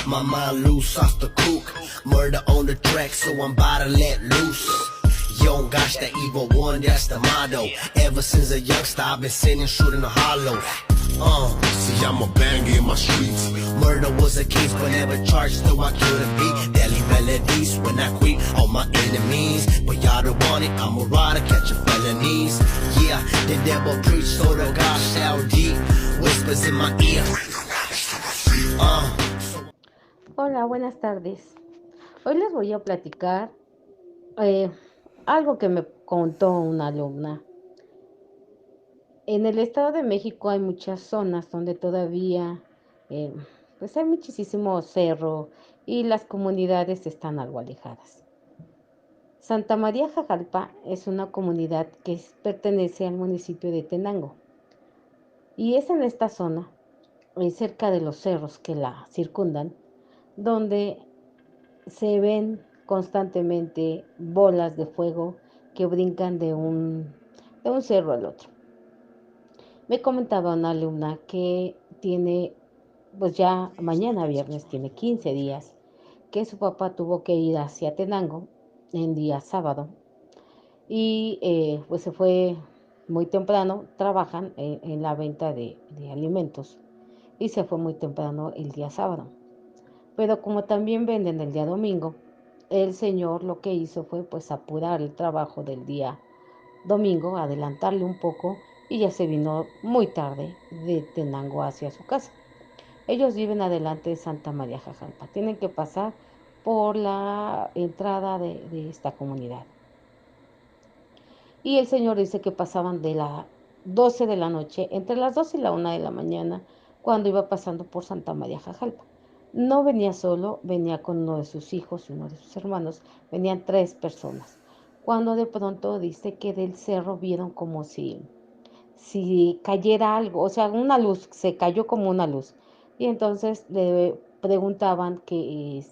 My mind loose off the cook. Murder on the track, so I'm about to let loose. Yo, gosh, that evil one, that's the motto. Ever since a youngster, I've been sitting shooting a hollow. See, I'm a banger in my streets. Murder was a case, but never charged, though I killed a beat. Deadly melodies when I quit all my enemies. But y'all don't want it, I'm a rider, catching felonies. Yeah, the devil preached, so the God shall deep. Whispers in my ear. Hola, buenas tardes. Hoy les voy a platicar eh, algo que me contó una alumna. En el Estado de México hay muchas zonas donde todavía eh, pues hay muchísimo cerro y las comunidades están algo alejadas. Santa María Jajalpa es una comunidad que pertenece al municipio de Tenango y es en esta zona, cerca de los cerros que la circundan, donde se ven constantemente bolas de fuego que brincan de un cerro al otro. Me comentaba una alumna que tiene, pues ya mañana viernes, tiene 15 días, que su papá tuvo que ir hacia Tenango en día sábado y pues se fue muy temprano, trabajan en la venta de alimentos y se fue muy temprano el día sábado. Pero como también venden el día domingo, el señor lo que hizo fue pues apurar el trabajo del día domingo, adelantarle un poco y ya se vino muy tarde de Tenango hacia su casa. Ellos viven adelante de Santa María Jajalpa. Tienen que pasar por la entrada de esta comunidad. Y el señor dice que pasaban de las 12 de la noche, entre las 12 y la 1 de la mañana, cuando iba pasando por Santa María Jajalpa. No venía solo, venía con uno de sus hijos y uno de sus hermanos, venían 3 personas. Cuando de pronto dice que del cerro vieron como si cayera algo, o sea, una luz, se cayó como una luz. Y entonces le preguntaban que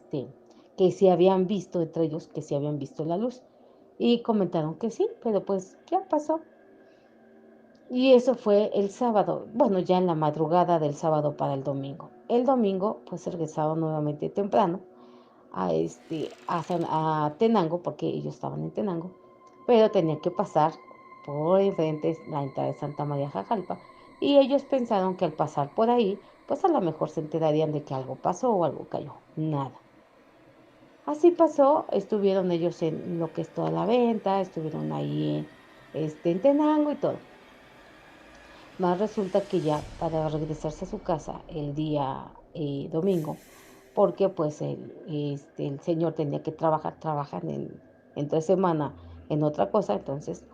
si habían visto, entre ellos, que si habían visto la luz. Y comentaron que sí, pero pues ya pasó. Y eso fue el sábado, bueno, ya en la madrugada del sábado para el domingo. El domingo, pues regresaron nuevamente temprano a Tenango, porque ellos estaban en Tenango, pero tenían que pasar por enfrente la entrada de Santa María Jajalpa. Y ellos pensaron que al pasar por ahí, pues a lo mejor se enterarían de que algo pasó o algo cayó. Nada. Así pasó, estuvieron ellos en lo que es toda la venta, estuvieron ahí en Tenango y todo. Más resulta que ya para regresarse a su casa el día domingo, porque pues el señor tenía que trabajan entre semana en otra cosa, entonces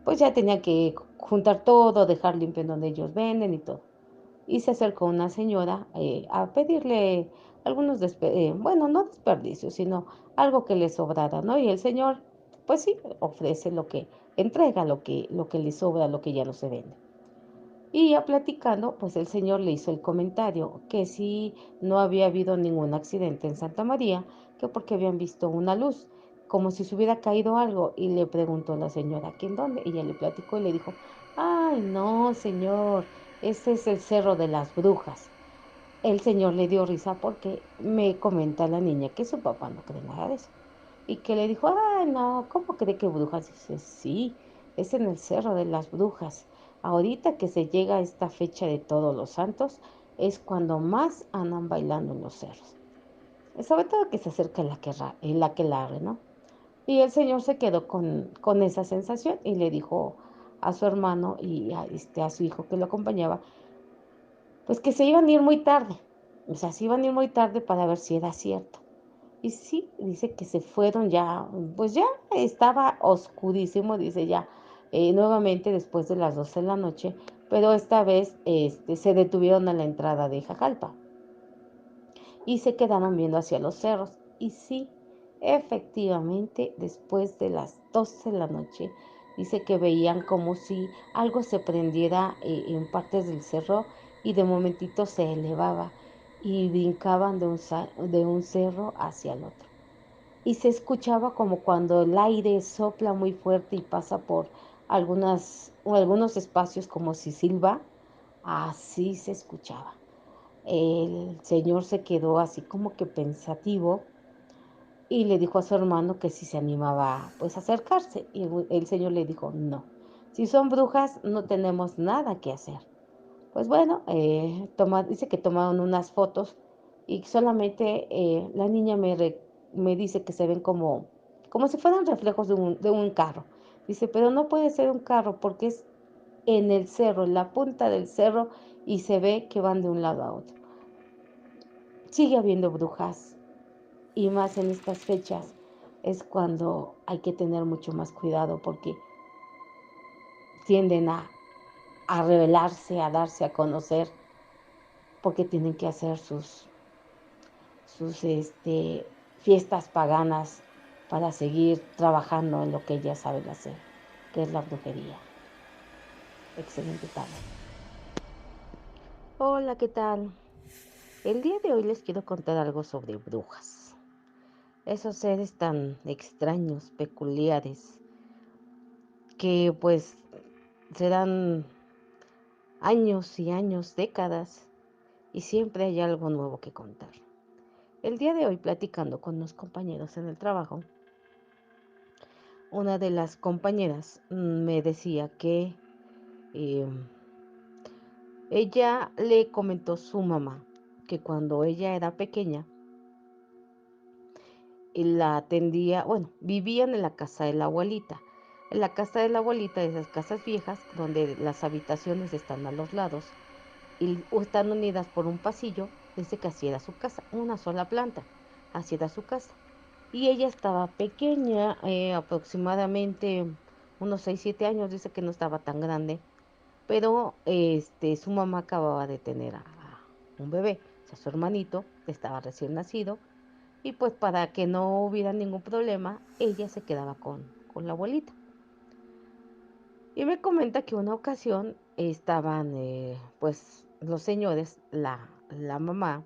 pues ya tenía que juntar todo, dejar limpio en donde ellos venden y todo. Y se acercó una señora a pedirle algunos, bueno, no desperdicios, sino algo que le sobrara, ¿no? Y el señor, pues sí, ofrece entrega lo que le sobra, lo que ya no se vende. Y ya platicando, pues el señor le hizo el comentario que si no había habido ningún accidente en Santa María, que porque habían visto una luz, como si se hubiera caído algo. Y le preguntó la señora, ¿quién dónde? Y ella le platicó y le dijo, ay, no, señor, ese es el Cerro de las Brujas. El señor le dio risa porque me comenta la niña que su papá no cree nada de eso. Y que le dijo, ay, no, ¿cómo cree que brujas? Dice, sí, es en el Cerro de las Brujas. Ahorita que se llega a esta fecha de Todos los Santos, es cuando más andan bailando en los cerros. Sobre todo que se acerca la aquelarre, ¿no? Y el señor se quedó con esa sensación y le dijo a su hermano y a su hijo que lo acompañaba, pues que se iban a ir muy tarde. O sea, se iban a ir muy tarde para ver si era cierto. Y sí, dice que se fueron ya, pues ya estaba oscurísimo, dice ya, nuevamente después de las 12 de la noche, pero esta vez se detuvieron a la entrada de Jajalpa y se quedaron viendo hacia los cerros. Y sí, efectivamente, después de las 12 de la noche, dice que veían como si algo se prendiera en partes del cerro y de momentito se elevaba y brincaban de un cerro hacia el otro y se escuchaba como cuando el aire sopla muy fuerte y pasa por algunos espacios como si silba, así se escuchaba. El señor se quedó así como que pensativo y le dijo a su hermano que si se animaba, pues, a acercarse. Y el señor le dijo: "No, si son brujas, no tenemos nada que hacer". Pues bueno, dice que tomaron unas fotos y solamente, la niña me dice que se ven como si fueran reflejos de un carro. Dice: "Pero no puede ser un carro porque es en el cerro, en la punta del cerro, y se ve que van de un lado a otro". Sigue habiendo brujas, y más en estas fechas es cuando hay que tener mucho más cuidado, porque tienden a revelarse, a darse a conocer, porque tienen que hacer sus fiestas paganas para seguir trabajando en lo que ellas saben hacer, que es la brujería. Excelente tarde. Hola, ¿qué tal? El día de hoy les quiero contar algo sobre brujas. Esos seres tan extraños, peculiares, que pues se dan años y años, décadas, y siempre hay algo nuevo que contar. El día de hoy, platicando con unos compañeros en el trabajo, una de las compañeras me decía que eh, ella le comentó su mamá que cuando ella era pequeña y la atendía, bueno, vivían en la casa de la abuelita. En la casa de la abuelita, esas casas viejas, donde las habitaciones están a los lados y están unidas por un pasillo, dice que así era su casa, una sola planta, así era su casa. Y ella estaba pequeña, aproximadamente unos 6 7 años, dice que no estaba tan grande, pero su mamá acababa de tener a un bebé, o sea, su hermanito estaba recién nacido, y pues para que no hubiera ningún problema, ella se quedaba con la abuelita. Y me comenta que una ocasión estaban, pues, los señores, la mamá,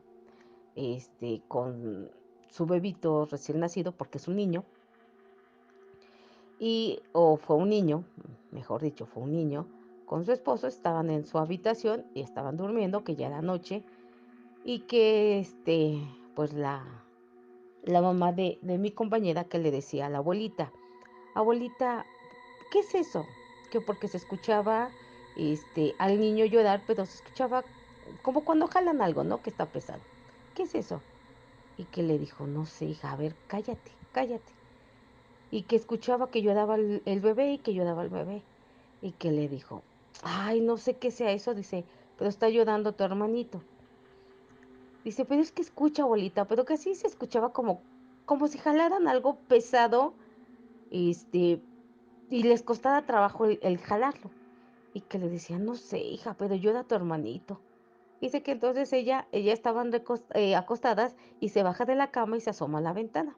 con su bebito recién nacido, porque es un niño, o fue un niño, mejor dicho, fue un niño, con su esposo, estaban en su habitación y estaban durmiendo, que ya era noche, y que, pues la mamá de mi compañera que le decía a la abuelita: "Abuelita, ¿qué es eso?". Que porque se escuchaba, al niño llorar, pero se escuchaba como cuando jalan algo, ¿no? Que está pesado. "¿Qué es eso?". Y que le dijo: "No sé, hija, a ver, cállate, cállate". Y que escuchaba que lloraba el bebé y que lloraba el bebé. Y que le dijo: "Ay, no sé qué sea eso", dice, "pero está llorando tu hermanito". Dice: "Pero es que escucha, abuelita", pero que así se escuchaba como si jalaran algo pesado, este, y les costara trabajo el jalarlo. Y que le decía: "No sé, hija, pero llora tu hermanito". Dice que entonces estaban acostadas y se baja de la cama y se asoma a la ventana,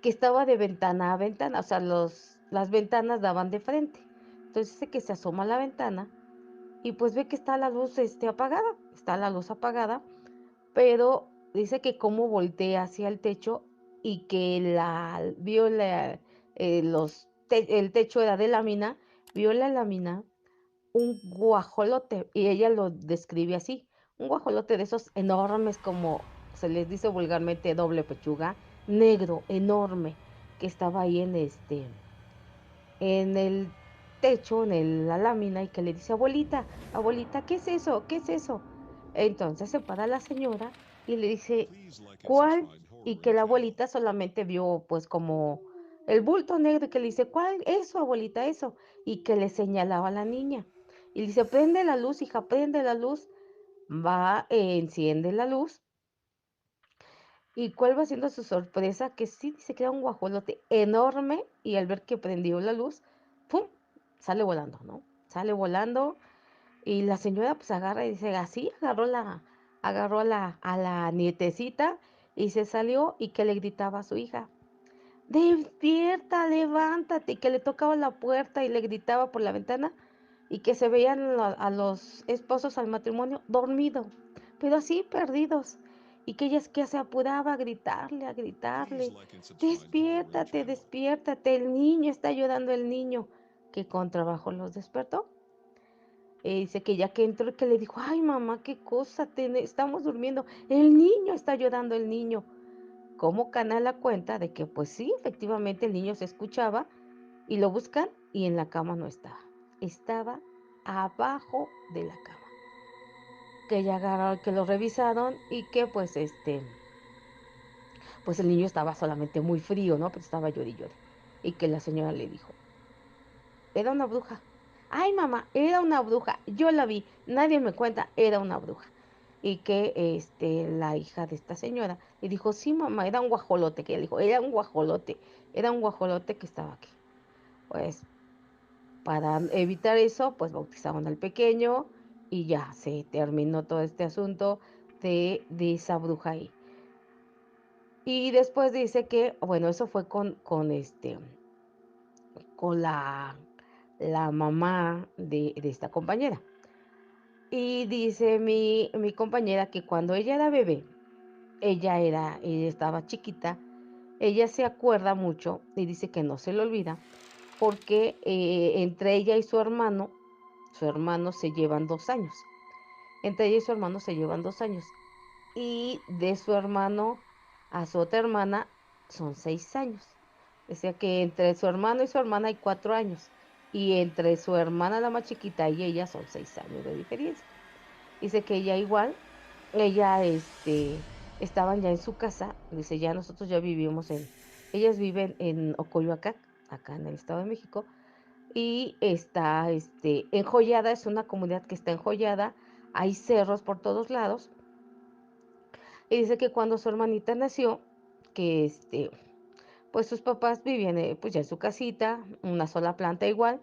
que estaba de ventana a ventana, o sea, las ventanas daban de frente. Entonces dice que se asoma a la ventana y pues ve que está la luz, apagada, está la luz apagada, pero dice que cómo voltea hacia el techo y que vio el techo era de lámina, vio la lámina, un guajolote, y ella lo describe así, un guajolote de esos enormes, como se les dice vulgarmente doble pechuga, negro, enorme, que estaba ahí en el techo, la lámina, y que le dice: "Abuelita, abuelita, ¿qué es eso? ¿Qué es eso?". Entonces se para la señora y le dice: "¿Cuál?". Y que la abuelita solamente vio, pues, como el bulto negro, y que le dice: "¿Cuál? Eso, abuelita, eso". Y que le señalaba a la niña. Y le dice: "Prende la luz, hija, prende la luz". Va, enciende la luz, ¿y cuál va siendo su sorpresa? Que sí, dice que era un guajolote enorme, y al ver que prendió la luz, ¡pum!, sale volando, ¿no? Sale volando, y la señora, pues, agarra y dice así, agarró a la nietecita y se salió, y que le gritaba a su hija: "Despierta, levántate", y que le tocaba la puerta y le gritaba por la ventana, y que se veían a los esposos al matrimonio dormido, pero así perdidos, y que ella es que se apuraba a gritarle: "Despiértate, despiértate, el niño, está llorando el niño", que con trabajo los despertó. Dice que ya que entró, que le dijo, ay mamá, qué cosa, estamos durmiendo, el niño está llorando, el niño. Como Canala cuenta de que pues sí, efectivamente el niño se escuchaba y lo buscan y en la cama no estaba. Estaba abajo de la cama. Que ya agarraron, que lo revisaron y que pues el niño estaba solamente muy frío, ¿no? Pero estaba llori llori. Y que la señora le dijo, era una bruja. Ay, mamá, era una bruja. Yo la vi. Nadie me cuenta, era una bruja. Y que la hija de esta señora le dijo, sí, mamá, era un guajolote. Que ella dijo, era un guajolote que estaba aquí. Pues para evitar eso, pues bautizaron al pequeño y ya se terminó todo este asunto de esa bruja ahí. Y después dice que, bueno, eso fue con la mamá de esta compañera. Y dice mi compañera que cuando ella era bebé, ella estaba chiquita, ella se acuerda mucho y dice que no se le olvida porque entre ella y su hermano se llevan 2 años. Entre ella y su hermano se llevan 2 años. Y de su hermano a su otra hermana son 6 años. Decía que entre su hermano y su hermana hay 4 años. Y entre su hermana la más chiquita y ella son 6 años de diferencia. Dice que ella igual, ella estaban ya en su casa, dice, ya nosotros ya vivimos ellas viven en Ocoyoacán, acá en el Estado de México, y está enjollada, es una comunidad que está enjollada, hay cerros por todos lados, y dice que cuando su hermanita nació, que pues sus papás vivían pues ya en su casita, una sola planta igual,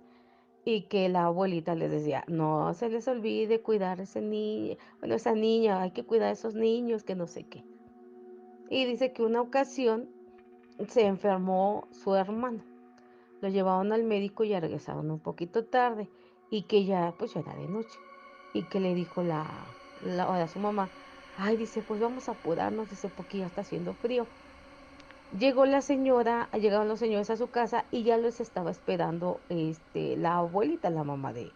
y que la abuelita les decía, no se les olvide cuidar a ese niño, bueno, esa niña, hay que cuidar a esos niños, que no sé qué. Y dice que una ocasión se enfermó su hermano, lo llevaron al médico y ya regresaron un poquito tarde, y que ya, pues ya era de noche, y que le dijo a su mamá, ay, dice, pues vamos a apurarnos, dice, porque ya está haciendo frío. Llegaron los señores a su casa y ya los estaba esperando la abuelita, la mamá de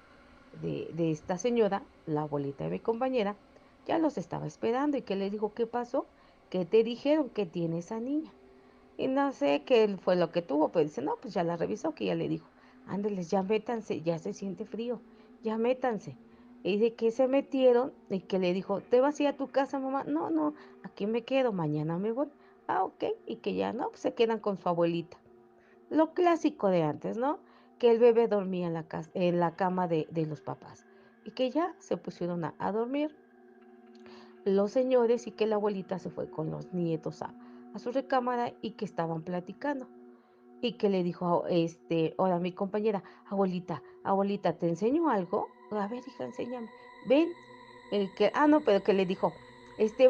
esta señora, la abuelita de mi compañera, ya los estaba esperando y que le dijo, ¿qué pasó? ¿Qué te dijeron que tiene esa niña? Y no sé qué fue lo que tuvo, pero dice, no, pues ya la revisó, que ya le dijo, ándeles, ya métanse, ya se siente frío, ya métanse. Y de que se metieron y que le dijo, ¿te vas a ir a tu casa, mamá? No, no, aquí me quedo, mañana me voy. Ah, ok, y que ya no, pues se quedan con su abuelita. Lo clásico de antes, ¿no? Que el bebé dormía en la cama de los papás y que ya se pusieron a dormir los señores y que la abuelita se fue con los nietos a su recámara y que estaban platicando y que le dijo, ahora mi compañera, abuelita, abuelita, ¿te enseño algo? A ver, hija, enséñame. Ven, no, pero que le dijo,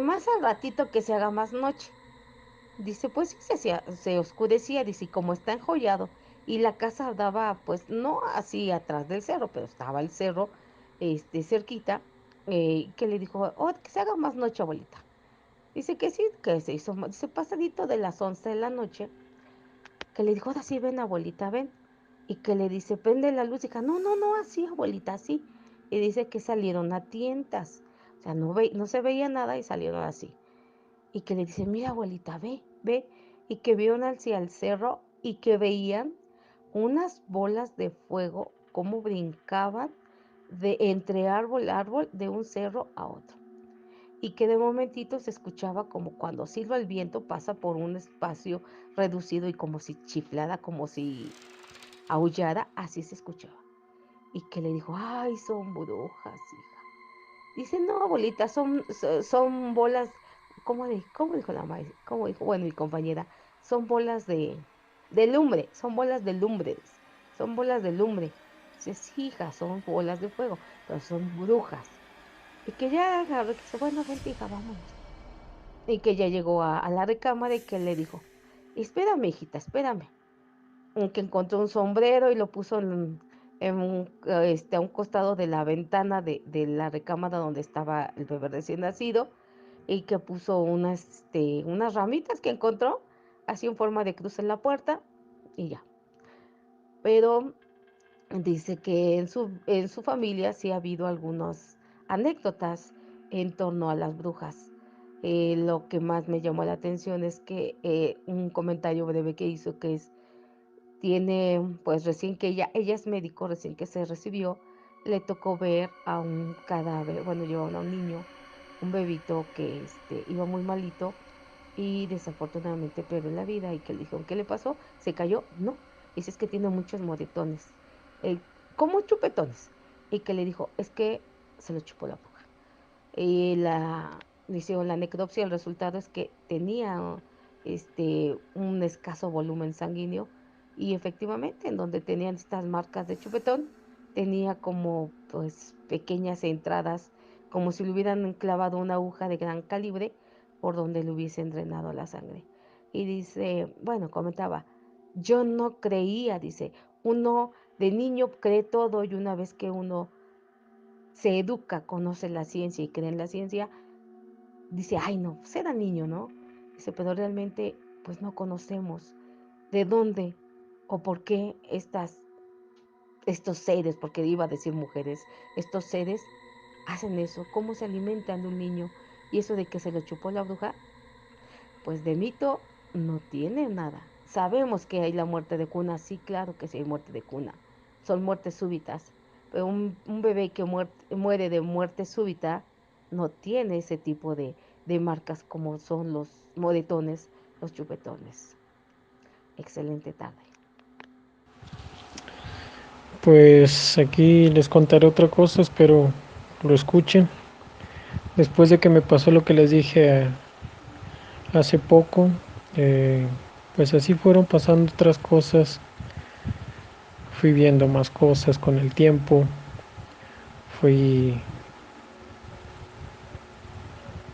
más al ratito que se haga más noche. Dice, pues sí, se oscurecía, dice, y como está enjollado, y la casa daba, pues no así atrás del cerro, pero estaba el cerro, cerquita, que le dijo, oh, que se haga más noche, abuelita. Dice que sí, que se hizo, dice, pasadito de las 11 de la noche, que le dijo, ahora sí, ven, abuelita, ven. Y que le dice, prende la luz, y dice, no, no, no, así, abuelita, así. Y dice que salieron a tientas, o sea, no se veía nada y salieron así y que le dice, mira abuelita, ve, ve, y que vieron hacia el cerro y que veían unas bolas de fuego como brincaban de entre árbol a árbol de un cerro a otro. Y que de momentito se escuchaba como cuando silba el viento pasa por un espacio reducido y como si chiflara, como si aullara, así se escuchaba. Y que le dijo, ay, son brujas, hija. Dice, no, abuelita, son bolas, ¿cómo dijo la maestra? ¿Cómo dijo? Bueno, mi compañera, son bolas de lumbre, son bolas de lumbre, dice, son bolas de lumbre. Dice, sí, hija, son bolas de fuego, pero son brujas. Y que ya agarró, que dice, bueno, vente, hija, vámonos. Y que ya llegó a la recámara y que le dijo, espérame, hijita, espérame. Y que encontró un sombrero y lo puso a un costado de la ventana de la recámara donde estaba el bebé recién nacido y que puso unas ramitas que encontró así en forma de cruz en la puerta y ya. Pero dice que en su familia sí ha habido algunas anécdotas en torno a las brujas. Lo que más me llamó la atención es que un comentario breve que hizo que es, tiene, pues recién que ella es médico, recién que se recibió, le tocó ver a un cadáver, bueno, llevaban a un niño, un bebito que iba muy malito y desafortunadamente perdió la vida y que le dijeron, ¿qué le pasó? ¿Se cayó? No, dice es que tiene muchos moretones, eh, como chupetones, y que le dijo, es que se lo chupó la bruja. Y le hicieron la necropsia, el resultado es que tenía un escaso volumen sanguíneo y efectivamente en donde tenían estas marcas de chupetón tenía como pues pequeñas entradas, como si le hubieran clavado una aguja de gran calibre por donde le hubiesen drenado la sangre. Y dice, bueno, comentaba, yo no creía, dice, uno de niño cree todo y una vez que uno se educa, conoce la ciencia y cree en la ciencia, dice, ay no, pues era niño, ¿no? Dice, pero realmente pues no conocemos de dónde o por qué estos seres, porque iba a decir mujeres, estos seres hacen eso, cómo se alimentan de un niño. Y eso de que se lo chupó la bruja, pues de mito no tiene nada. Sabemos que hay la muerte de cuna, sí, claro que sí hay muerte de cuna. Son muertes súbitas. Pero un bebé que muere de muerte súbita no tiene ese tipo de marcas como son los moretones, los chupetones. Excelente tarde. Pues aquí les contaré otra cosa, espero lo escuchen. Después de que me pasó lo que les dije hace poco, eh, pues así fueron pasando otras cosas. Fui viendo más cosas con el tiempo. Fui,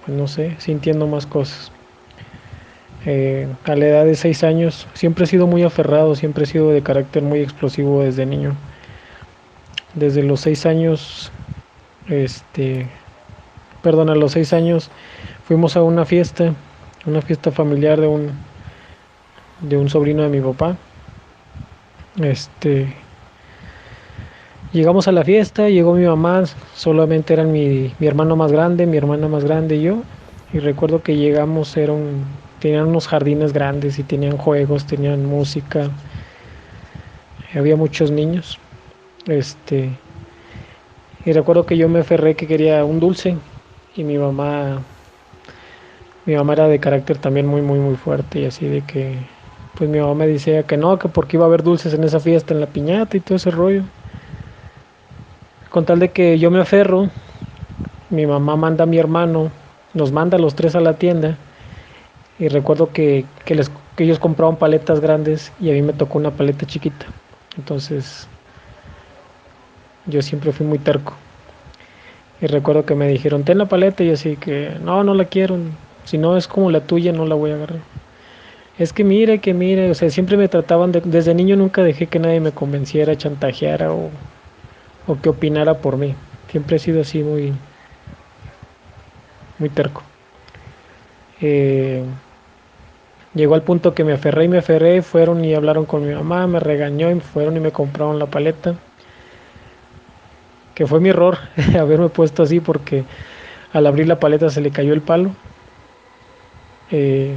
pues no sé, sintiendo más cosas. A la edad de 6 años siempre he sido muy aferrado, siempre he sido de carácter muy explosivo desde niño. Desde los 6 años, este, perdón, a los 6 años fuimos a una fiesta familiar de un sobrino de mi papá. Este, Llegamos a la fiesta, llegó mi mamá, solamente eran mi hermano más grande, mi hermana más grande y yo. Y recuerdo que llegamos, tenían unos jardines grandes y tenían juegos, tenían música, había muchos niños. Este, y recuerdo que yo me aferré que quería un dulce y mi mamá era de carácter también muy fuerte y así de que, pues mi mamá me decía que no, que porque iba a haber dulces en esa fiesta, en la piñata y todo ese rollo. Con tal de que yo me aferro, mi mamá manda a mi hermano, nos manda a los tres a la tienda y recuerdo que ellos compraban paletas grandes y a mí me tocó una paleta chiquita. Entonces yo siempre fui muy terco. Y recuerdo que me dijeron, ten la paleta y yo así que, no, no la quiero. Si no es como la tuya, no la voy a agarrar. Es que mire, o sea, siempre me trataban desde niño nunca dejé que nadie me convenciera, chantajeara o que opinara por mí. Siempre he sido así muy terco. Eh, Llegó al punto que me aferré, fueron y hablaron con mi mamá, me regañó y fueron y me compraron la paleta. Que fue mi error haberme puesto así porque al abrir la paleta se le cayó el palo. Eh,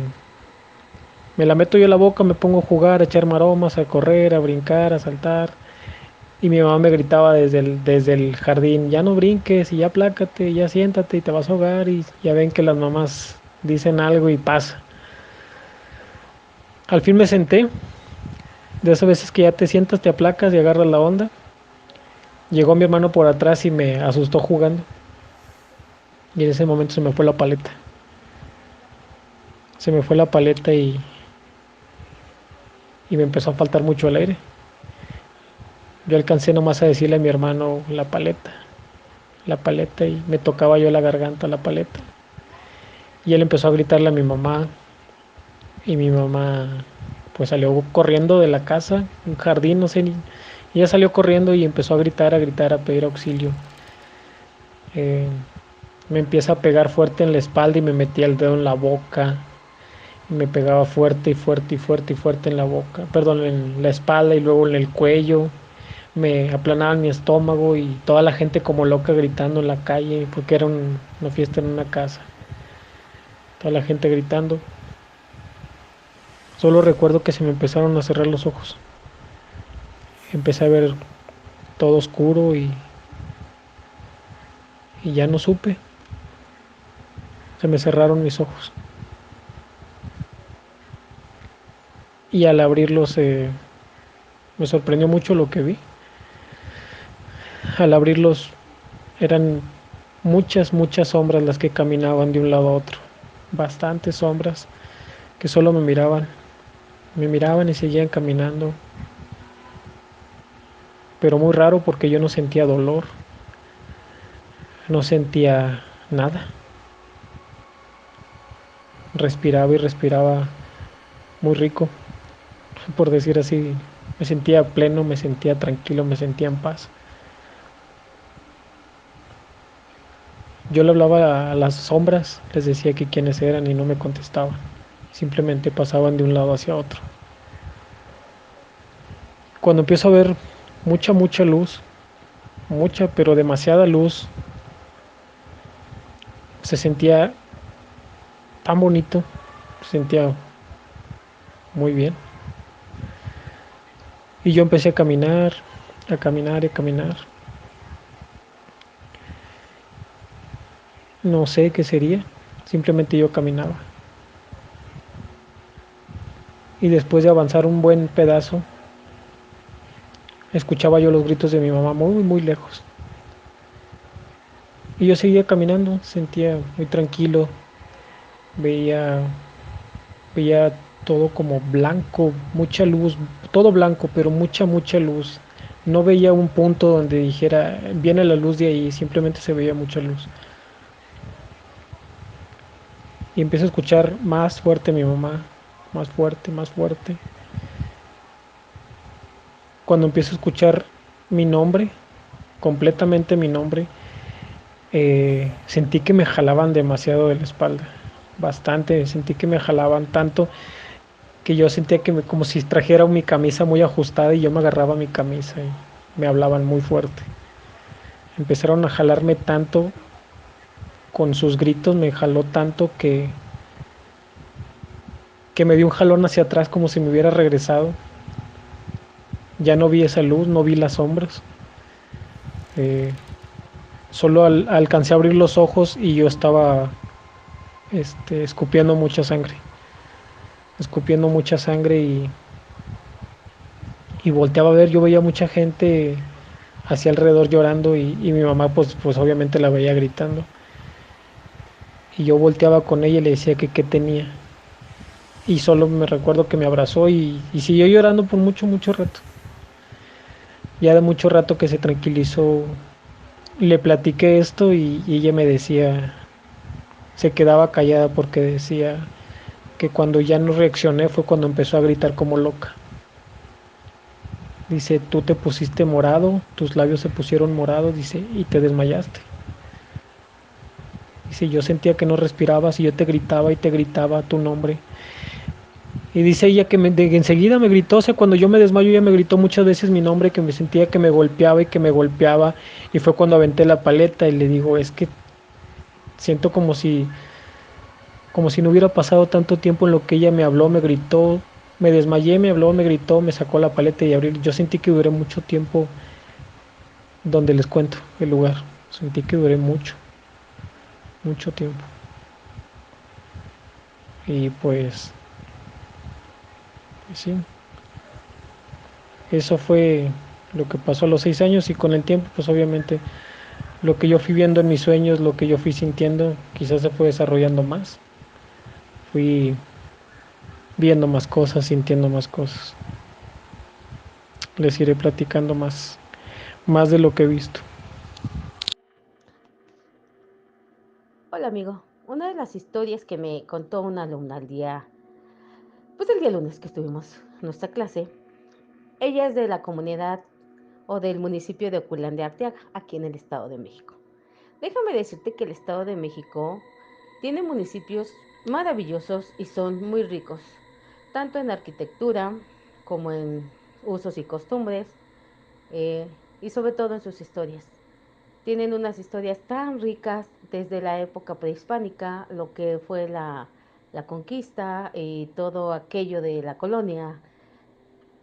Me la meto yo a la boca, me pongo a jugar, a echar maromas, a correr, a brincar, a saltar. Y mi mamá me gritaba desde el jardín, ya no brinques y ya plácate, ya siéntate y te vas a ahogar. Y ya ven que las mamás dicen algo y pasa. Al fin me senté, de esas veces que ya te sientas, te aplacas y agarras la onda. Llegó mi hermano por atrás y me asustó jugando. Y en ese momento se me fue la paleta. Se me fue la paleta y me empezó a faltar mucho el aire. Yo alcancé nomás a decirle a mi hermano la paleta y me tocaba yo la garganta la paleta. Y él empezó a gritarle a mi mamá y mi mamá pues salió corriendo de la casa, un jardín, no sé, y ella salió corriendo y empezó a gritar, a pedir auxilio. Eh, Me empieza a pegar fuerte en la espalda y me metía el dedo en la boca. Y me pegaba fuerte y fuerte y fuerte y fuerte en la boca, perdón, en la espalda y luego en el cuello. me aplanaban mi estómago y toda la gente como loca gritando en la calle porque era una fiesta en una casa. Toda la gente gritando. Solo recuerdo que se me empezaron a cerrar los ojos. Empecé a ver todo oscuro y ya no supe. Se me cerraron mis ojos. Y al abrirlos me sorprendió mucho lo que vi. Al abrirlos eran muchas sombras las que caminaban de un lado a otro. Bastantes sombras que solo me miraban. Me miraban y seguían caminando. Pero muy raro porque yo no sentía dolor. No sentía nada. Respiraba y respiraba muy rico, por decir así. Me sentía pleno, me sentía tranquilo, me sentía en paz. Yo le hablaba a las sombras, les decía que quiénes eran y no me contestaban. Simplemente pasaban de un lado hacia otro. Cuando empiezo a ver mucha luz, mucha, pero demasiada luz, se sentía tan bonito, se sentía muy bien. Y yo empecé a caminar, a caminar y a caminar. No sé qué sería, simplemente yo caminaba. Y después de avanzar un buen pedazo, escuchaba yo los gritos de mi mamá muy lejos. Y yo seguía caminando, sentía muy tranquilo, veía, veía todo como blanco, mucha luz, todo blanco, pero mucha luz. No veía un punto donde dijera, viene la luz de ahí, simplemente se veía mucha luz. Y empiezo a escuchar más fuerte a mi mamá, más fuerte, más fuerte. Cuando empiezo a escuchar mi nombre, completamente mi nombre, sentí que me jalaban demasiado de la espalda, bastante, sentí que me jalaban tanto que yo sentía que como si trajera mi camisa muy ajustada y yo me agarraba mi camisa y me hablaban muy fuerte. Empezaron a jalarme tanto, con sus gritos me jaló tanto que me dio un jalón hacia atrás como si me hubiera regresado. Ya no vi esa luz, no vi las sombras. Eh, Solo alcancé a abrir los ojos y yo estaba escupiendo mucha sangre. Escupiendo mucha sangre y volteaba a ver, yo veía mucha gente hacia alrededor llorando y mi mamá pues obviamente la veía gritando. Y yo volteaba con ella y le decía que qué tenía. Y solo me recuerdo que me abrazó y siguió llorando por mucho rato. Ya de mucho rato que se tranquilizó, le platiqué esto y ella me decía, se quedaba callada porque decía que cuando ya no reaccioné fue cuando empezó a gritar como loca. Dice, tú te pusiste morado, tus labios se pusieron morados, dice, y te desmayaste. Dice, yo sentía que no respirabas y yo te gritaba y te gritaba tu nombre. Y dice ella que enseguida me gritó, o sea, cuando yo me desmayo ella me gritó muchas veces mi nombre, que me sentía que me golpeaba y que me golpeaba. Y fue cuando aventé la paleta y le digo, es que siento como si no hubiera pasado tanto tiempo en lo que ella me habló, me gritó, me desmayé, me habló, me gritó, me sacó la paleta y abrí. Yo sentí que duré mucho tiempo donde les cuento el lugar. Sentí que duré mucho tiempo. Y pues sí, eso fue lo que pasó a los 6 años y con el tiempo pues obviamente lo que yo fui viendo en mis sueños, lo que yo fui sintiendo, quizás se fue desarrollando más. Fui viendo más cosas, sintiendo más cosas. Les iré platicando más de lo que he visto. Hola amigo, una de las historias que me contó una alumna pues el día lunes que estuvimos en nuestra clase, ella es de la comunidad o del municipio de Oculán de Arteaga, aquí en el Estado de México. Déjame decirte que el Estado de México tiene municipios maravillosos y son muy ricos, tanto en arquitectura como en usos y costumbres, y sobre todo en sus historias. Tienen unas historias tan ricas desde la época prehispánica, lo que fue la conquista y todo aquello de la colonia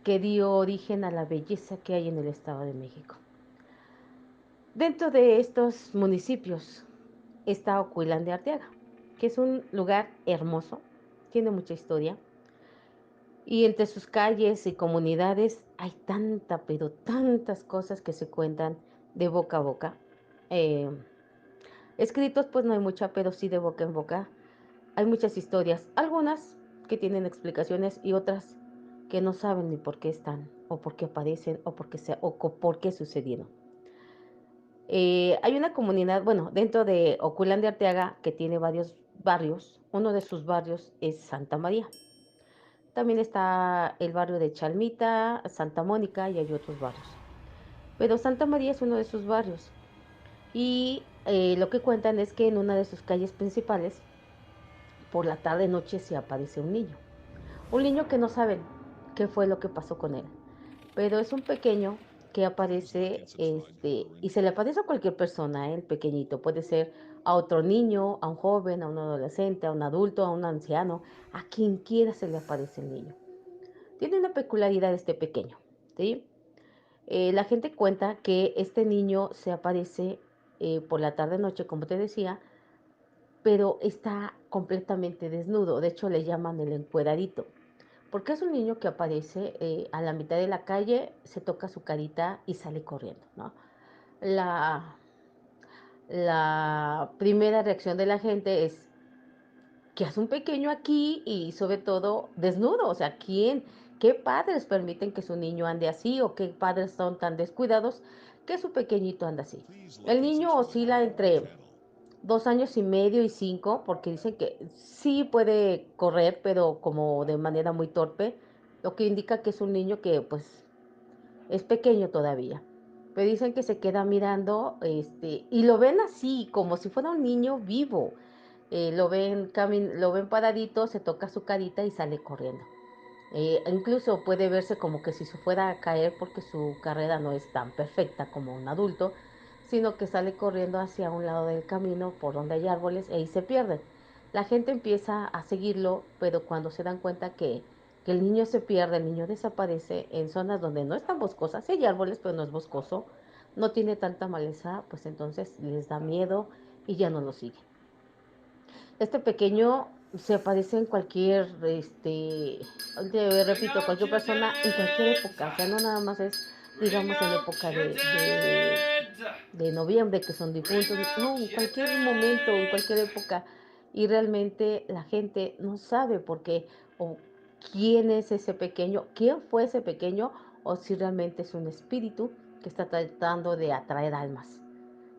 que dio origen a la belleza que hay en el Estado de México. Dentro de estos municipios está Ocuilán de Arteaga, que es un lugar hermoso, tiene mucha historia, y entre sus calles y comunidades hay tanta, pero tantas cosas que se cuentan de boca a boca. Eh, Escritos pues no hay mucha, pero sí de boca en boca. Hay muchas historias, algunas que tienen explicaciones y otras que no saben ni por qué están, o por qué aparecen, o por qué sucedieron. Hay una comunidad, bueno, dentro de Oculán de Arteaga, que tiene varios barrios. Uno de sus barrios es Santa María. También está el barrio de Chalmita, Santa Mónica y hay otros barrios. Pero Santa María es uno de sus barrios. Y lo que cuentan es que en una de sus calles principales, por la tarde noche, se aparece un niño. Un niño que no saben qué fue lo que pasó con él. Pero es un pequeño que aparece, y se le aparece a cualquier persona, el pequeñito. Puede ser a otro niño, a un joven, a un adolescente, a un adulto, a un anciano, a quien quiera se le aparece el niño. Tiene una peculiaridad este pequeño, ¿sí? La gente cuenta que este niño se aparece por la tarde-noche, como te decía, pero está completamente desnudo. De hecho, le llaman el encueradito, porque es un niño que aparece a la mitad de la calle, se toca su carita y sale corriendo, ¿no? La, la primera reacción de la gente es, ¿qué hace un pequeño aquí y sobre todo desnudo? O sea, qué padres permiten que su niño ande así o qué padres son tan descuidados que su pequeñito anda así? El niño oscila entre 2 años y medio y 5, porque dicen que sí puede correr, pero como de manera muy torpe, lo que indica que es un niño que pues es pequeño todavía. Pero dicen que se queda mirando, y lo ven así, como si fuera un niño vivo. Lo ven paradito, se toca su carita y sale corriendo. Incluso puede verse como que si se fuera a caer porque su carrera no es tan perfecta como un adulto, sino que sale corriendo hacia un lado del camino por donde hay árboles y ahí se pierde. La gente empieza a seguirlo, pero cuando se dan cuenta que el niño se pierde, el niño desaparece en zonas donde no están boscosas, sí hay árboles, pero no es boscoso, no tiene tanta maleza, pues entonces les da miedo y ya no lo siguen. Este pequeño se aparece en cualquier, te repito, cualquier persona en cualquier época, o sea, no nada más es, digamos, en época de noviembre, que son difuntos, no, en cualquier momento, en cualquier época, y realmente la gente no sabe por qué, o quién es ese pequeño, quién fue ese pequeño, o si realmente es un espíritu que está tratando de atraer almas.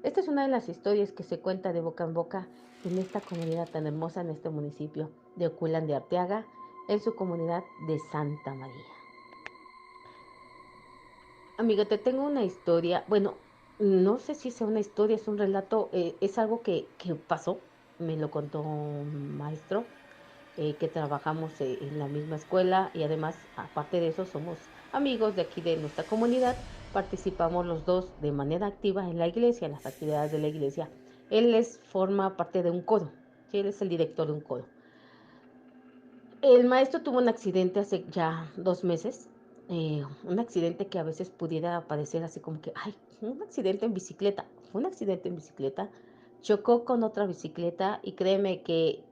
Esta es una de las historias que se cuenta de boca en boca en esta comunidad tan hermosa, en este municipio de Oculan de Arteaga, en su comunidad de Santa María. Amigo, te tengo una historia, bueno, no sé si sea una historia, es un relato, es algo que pasó, me lo contó un maestro, que trabajamos en la misma escuela y además, aparte de eso, somos amigos de aquí de nuestra comunidad. Participamos los dos de manera activa en la iglesia, en las actividades de la iglesia. Forma parte de un coro, ¿sí? Él es el director de un coro. El maestro tuvo un accidente hace ya 2 meses, un accidente que a veces pudiera parecer así como que, ay, un accidente en bicicleta. Fue un accidente en bicicleta, chocó con otra bicicleta y créeme que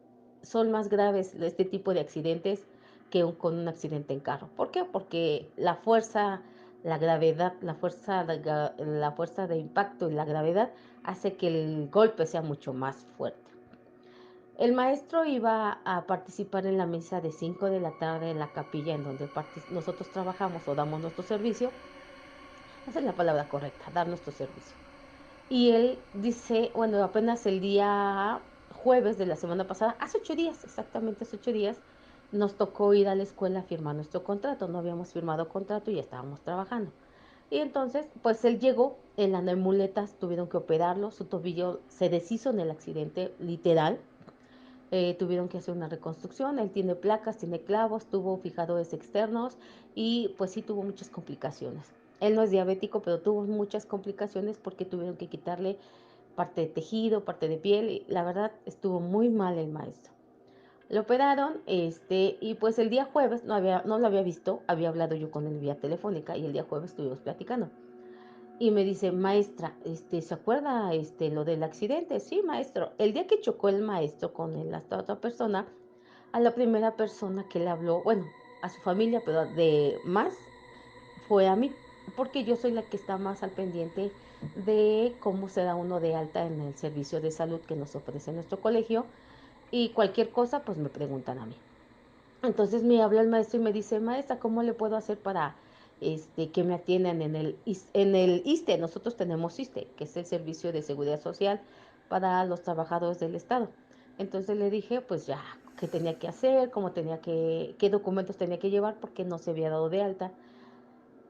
son más graves este tipo de accidentes que con un accidente en carro. ¿Por qué? Porque la fuerza, la gravedad, la fuerza de impacto y la gravedad hace que el golpe sea mucho más fuerte. El maestro iba a participar en la misa de 5 de la tarde en la capilla en donde nosotros trabajamos o damos nuestro servicio. Esa es la palabra correcta, dar nuestro servicio. Y él dice, bueno, apenas el día jueves de la semana pasada, hace 8 días, exactamente hace 8 días, nos tocó ir a la escuela a firmar nuestro contrato. No habíamos firmado contrato y ya estábamos trabajando. Y entonces, pues él llegó, en las muletas tuvieron que operarlo, su tobillo se deshizo en el accidente, literal. Tuvieron que hacer una reconstrucción, él tiene placas, tiene clavos, tuvo fijadores externos y pues sí tuvo muchas complicaciones. Él no es diabético, pero tuvo muchas complicaciones porque tuvieron que quitarle parte de tejido, parte de piel, y la verdad estuvo muy mal el maestro. Lo operaron, y pues el día jueves no lo había visto, había hablado yo con él vía telefónica y el día jueves estuvimos platicando. Y me dice, maestra, ¿se acuerda lo del accidente? Sí, maestro. El día que chocó el maestro con esta otra persona, a la primera persona que le habló, bueno, a su familia, pero de más, fue a mí, porque yo soy la que está más al pendiente de cómo se da uno de alta en el servicio de salud que nos ofrece nuestro colegio y cualquier cosa, pues me preguntan a mí. Entonces me habla el maestro y me dice, maestra, ¿cómo le puedo hacer para que me atiendan en el ISSSTE? Nosotros tenemos ISSSTE, que es el Servicio de Seguridad Social para los trabajadores del Estado. Entonces le dije, pues ya, qué tenía que hacer, qué documentos tenía que llevar, porque no se había dado de alta.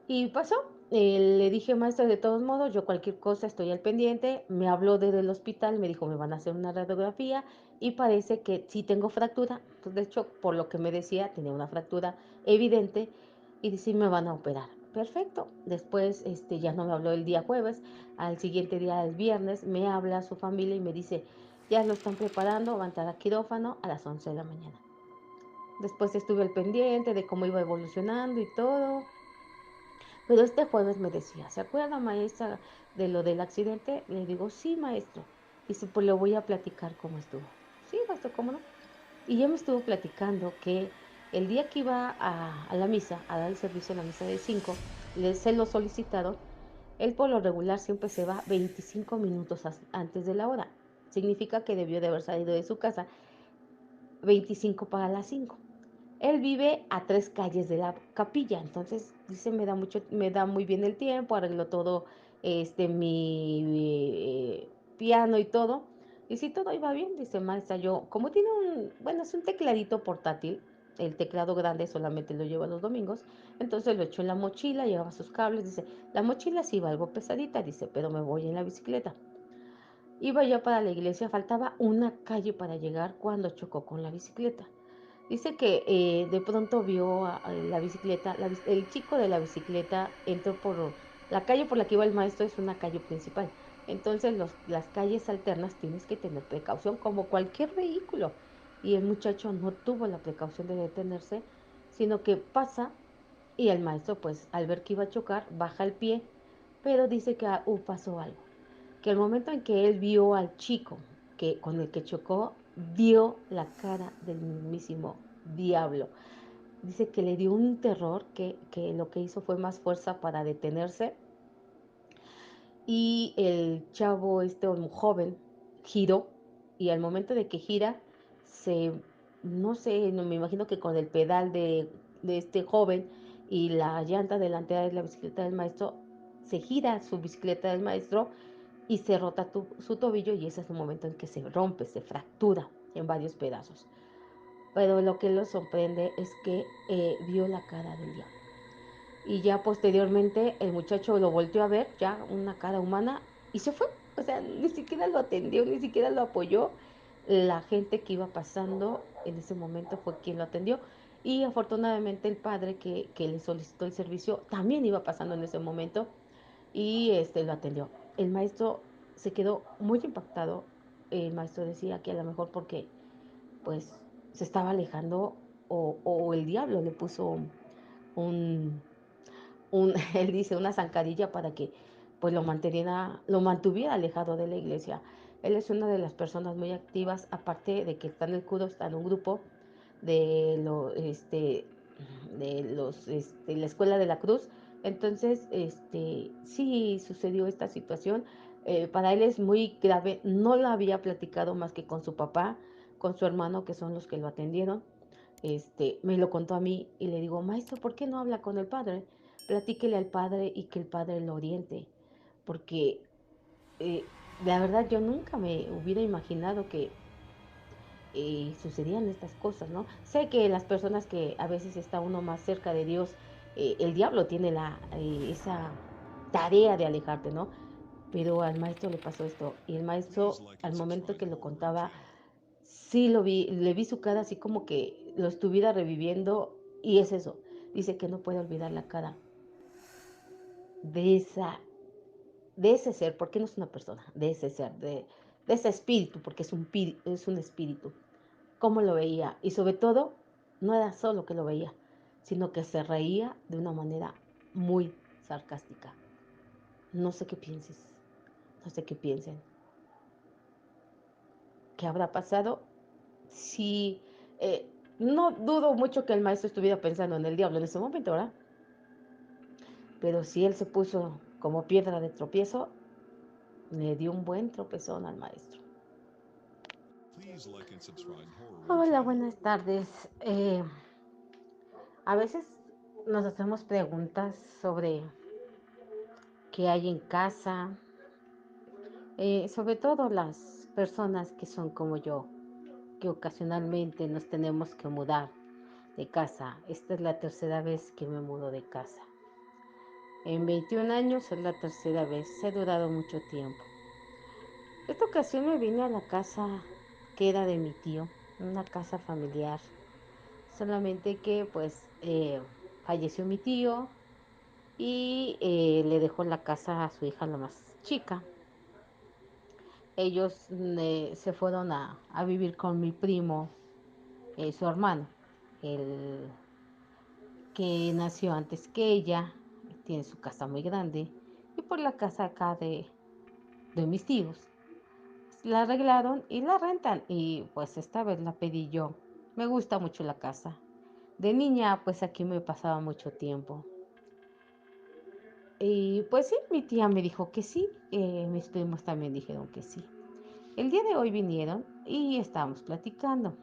Y pasó, le dije, maestra, de todos modos, yo cualquier cosa estoy al pendiente. Me habló desde el hospital, me dijo, me van a hacer una radiografía y parece que sí tengo fractura. Pues de hecho, por lo que me decía, tenía una fractura evidente y dice, me van a operar. Perfecto. Después, ya no me habló el día jueves. Al siguiente día, el viernes, me habla su familia y me dice, ya lo están preparando, va a entrar a quirófano a las 11 de la mañana. Después estuve al pendiente de cómo iba evolucionando y todo. Pero este jueves me decía, ¿se acuerda, maestra, de lo del accidente? Le digo, sí, maestro. Dice, pues le voy a platicar cómo estuvo. Sí, maestro, ¿cómo no? Y ya me estuvo platicando que el día que iba a la misa, a dar el servicio a la misa de 5, se lo solicitaron. Él por lo regular siempre se va 25 minutos antes de la hora. Significa que debió de haber salido de su casa 25 para las 5. Él vive a 3 calles de la capilla, entonces dice, me da muy bien el tiempo, arreglo todo, mi piano y todo. Y si todo iba bien, dice, maestra, yo, como tiene bueno, es un tecladito portátil, el teclado grande solamente lo lleva los domingos, entonces lo echó en la mochila, llevaba sus cables, dice, la mochila sí iba algo pesadita, dice, pero me voy en la bicicleta. Iba ya para la iglesia, faltaba una calle para llegar cuando chocó con la bicicleta. Dice que de pronto vio a la bicicleta, el chico de la bicicleta entró por la calle por la que iba el maestro, es una calle principal. Entonces las calles alternas tienes que tener precaución como cualquier vehículo. Y el muchacho no tuvo la precaución de detenerse, sino que pasa y el maestro pues al ver que iba a chocar baja el pie, pero dice que pasó algo, que el momento en que él vio al chico con el que chocó, vio la cara del mismísimo diablo. Dice que le dio un terror que lo que hizo fue más fuerza para detenerse y el chavo, un joven, giró y al momento de que gira, se, no sé, no, me imagino que con el pedal de este joven y la llanta delantera de la bicicleta del maestro, se gira su bicicleta del maestro y se rota su tobillo y ese es el momento en que se rompe, se fractura en varios pedazos. Pero lo que lo sorprende es que vio la cara del diablo. Y ya posteriormente el muchacho lo volteó a ver, ya una cara humana, y se fue. O sea, ni siquiera lo atendió, ni siquiera lo apoyó. La gente que iba pasando en ese momento fue quien lo atendió. Y afortunadamente el padre que le solicitó el servicio también iba pasando en ese momento y lo atendió. El maestro se quedó muy impactado. El maestro decía que a lo mejor porque pues se estaba alejando o el diablo le puso un, él dice, una zancadilla para que pues lo mantuviera alejado de la iglesia. Él es una de las personas muy activas, aparte de que está en el CUDO, está en un grupo de, lo, de los, la Escuela de la Cruz. Entonces, sí sucedió esta situación. Para él es muy grave, no lo había platicado más que con su papá, con su hermano, que son los que lo atendieron. Me lo contó a mí y le digo, maestro, ¿por qué no habla con el padre? Platíquele al padre y que el padre lo oriente, porque eh, la verdad yo nunca me hubiera imaginado que sucedían estas cosas, ¿no? Sé que las personas que a veces está uno más cerca de Dios, el diablo tiene esa tarea de alejarte, ¿no? Pero al maestro le pasó esto y el maestro al momento que lo contaba, sí lo vi, le vi su cara así como que lo estuviera reviviendo y es eso, dice que no puede olvidar la cara de esa, de ese ser, porque no es una persona, de ese ser, de ese espíritu, porque es un espíritu, cómo lo veía. Y sobre todo, no era solo que lo veía, sino que se reía de una manera muy sarcástica. No sé qué pienses, no sé qué piensen. ¿Qué habrá pasado? Si no dudo mucho que el maestro estuviera pensando en el diablo en ese momento, ¿verdad? Pero si él se puso como piedra de tropiezo, le dio un buen tropezón al maestro. Hola, buenas tardes. A veces nos hacemos preguntas sobre qué hay en casa, sobre todo las personas que son como yo, que ocasionalmente nos tenemos que mudar de casa. Esta es la tercera vez que me mudo de casa. En 21 años es la tercera vez, he durado mucho tiempo. Esta ocasión me vine a la casa que era de mi tío, una casa familiar. Solamente que pues falleció mi tío y le dejó la casa a su hija la más chica. Ellos se fueron a vivir con mi primo, su hermano, el que nació antes que ella, tiene su casa muy grande, y por la casa acá de mis tíos. La arreglaron y la rentan y pues esta vez la pedí yo. Me gusta mucho la casa. De niña pues aquí me pasaba mucho tiempo. Y pues sí, mi tía me dijo que sí, mis primos también dijeron que sí. El día de hoy vinieron y estábamos platicando.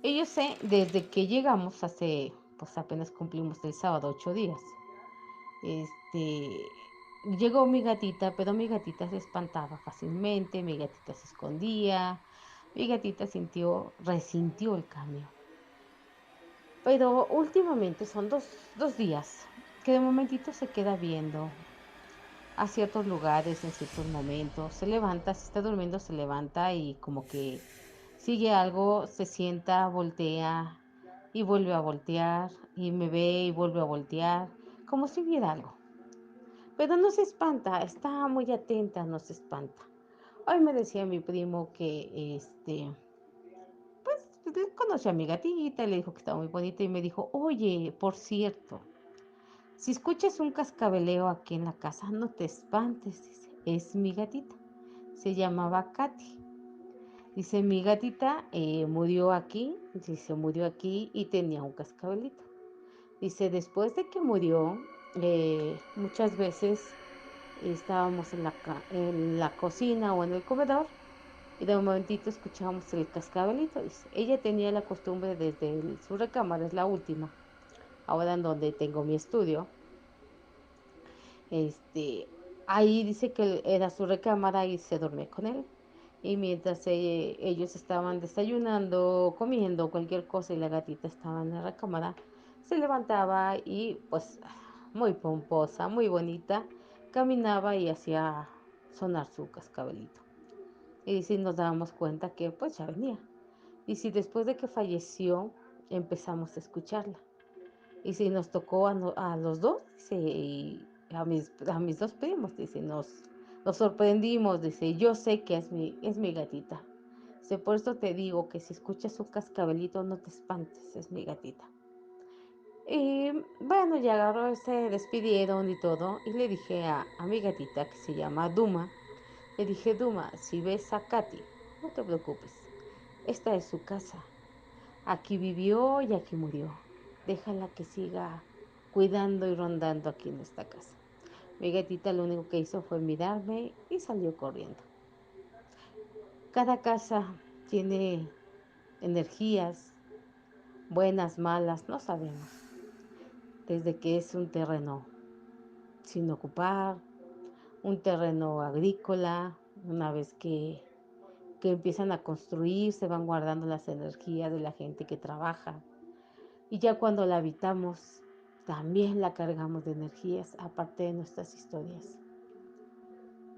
Ellos sé, desde que llegamos hace, pues apenas cumplimos el sábado 8 días. Llegó mi gatita, pero mi gatita se espantaba fácilmente, mi gatita se escondía, mi gatita resintió el cambio. Pero últimamente son dos días que de momentito se queda viendo a ciertos lugares en ciertos momentos, se levanta, si está durmiendo se levanta y como que sigue algo, se sienta, voltea y vuelve a voltear y me ve y vuelve a voltear, como si viera algo. Pero no se espanta, está muy atenta, no se espanta. Hoy me decía mi primo que pues conoció a mi gatita y le dijo que estaba muy bonita y me dijo, oye, por cierto, si escuchas un cascabeleo aquí en la casa, no te espantes, dice, es mi gatita. Se llamaba Katy. Dice, mi gatita murió aquí, dice, murió aquí y tenía un cascabelito. Dice, después de que murió, muchas veces estábamos en la cocina o en el comedor y de un momentito escuchábamos el cascabelito. Dice, ella tenía la costumbre desde su recámara, es la última, ahora en donde tengo mi estudio. Este, ahí dice que era su recámara y se dormía con él. Y mientras ellos estaban desayunando, comiendo cualquier cosa y la gatita estaba en la recámara, se levantaba y pues muy pomposa, muy bonita, caminaba y hacía sonar su cascabelito. Y si nos dábamos cuenta que pues ya venía. Y si después de que falleció empezamos a escucharla. Y si nos tocó a los dos, dice, y a mis dos primos, dice, nos sorprendimos, dice, yo sé que es mi gatita. Dice, por eso te digo que si escuchas un cascabelito no te espantes, es mi gatita. Y bueno, ya agarró, se despidieron y todo, y le dije a mi gatita que se llama Duma, le dije, Duma, si ves a Katy, no te preocupes, esta es su casa. Aquí vivió y aquí murió. Déjala que siga cuidando y rondando aquí en esta casa. Mi gatita lo único que hizo fue mirarme y salió corriendo. Cada casa tiene energías, buenas, malas, no sabemos. Desde que es un terreno sin ocupar, un terreno agrícola, una vez que empiezan a construir, se van guardando las energías de la gente que trabaja. Y ya cuando la habitamos, también la cargamos de energías, aparte de nuestras historias.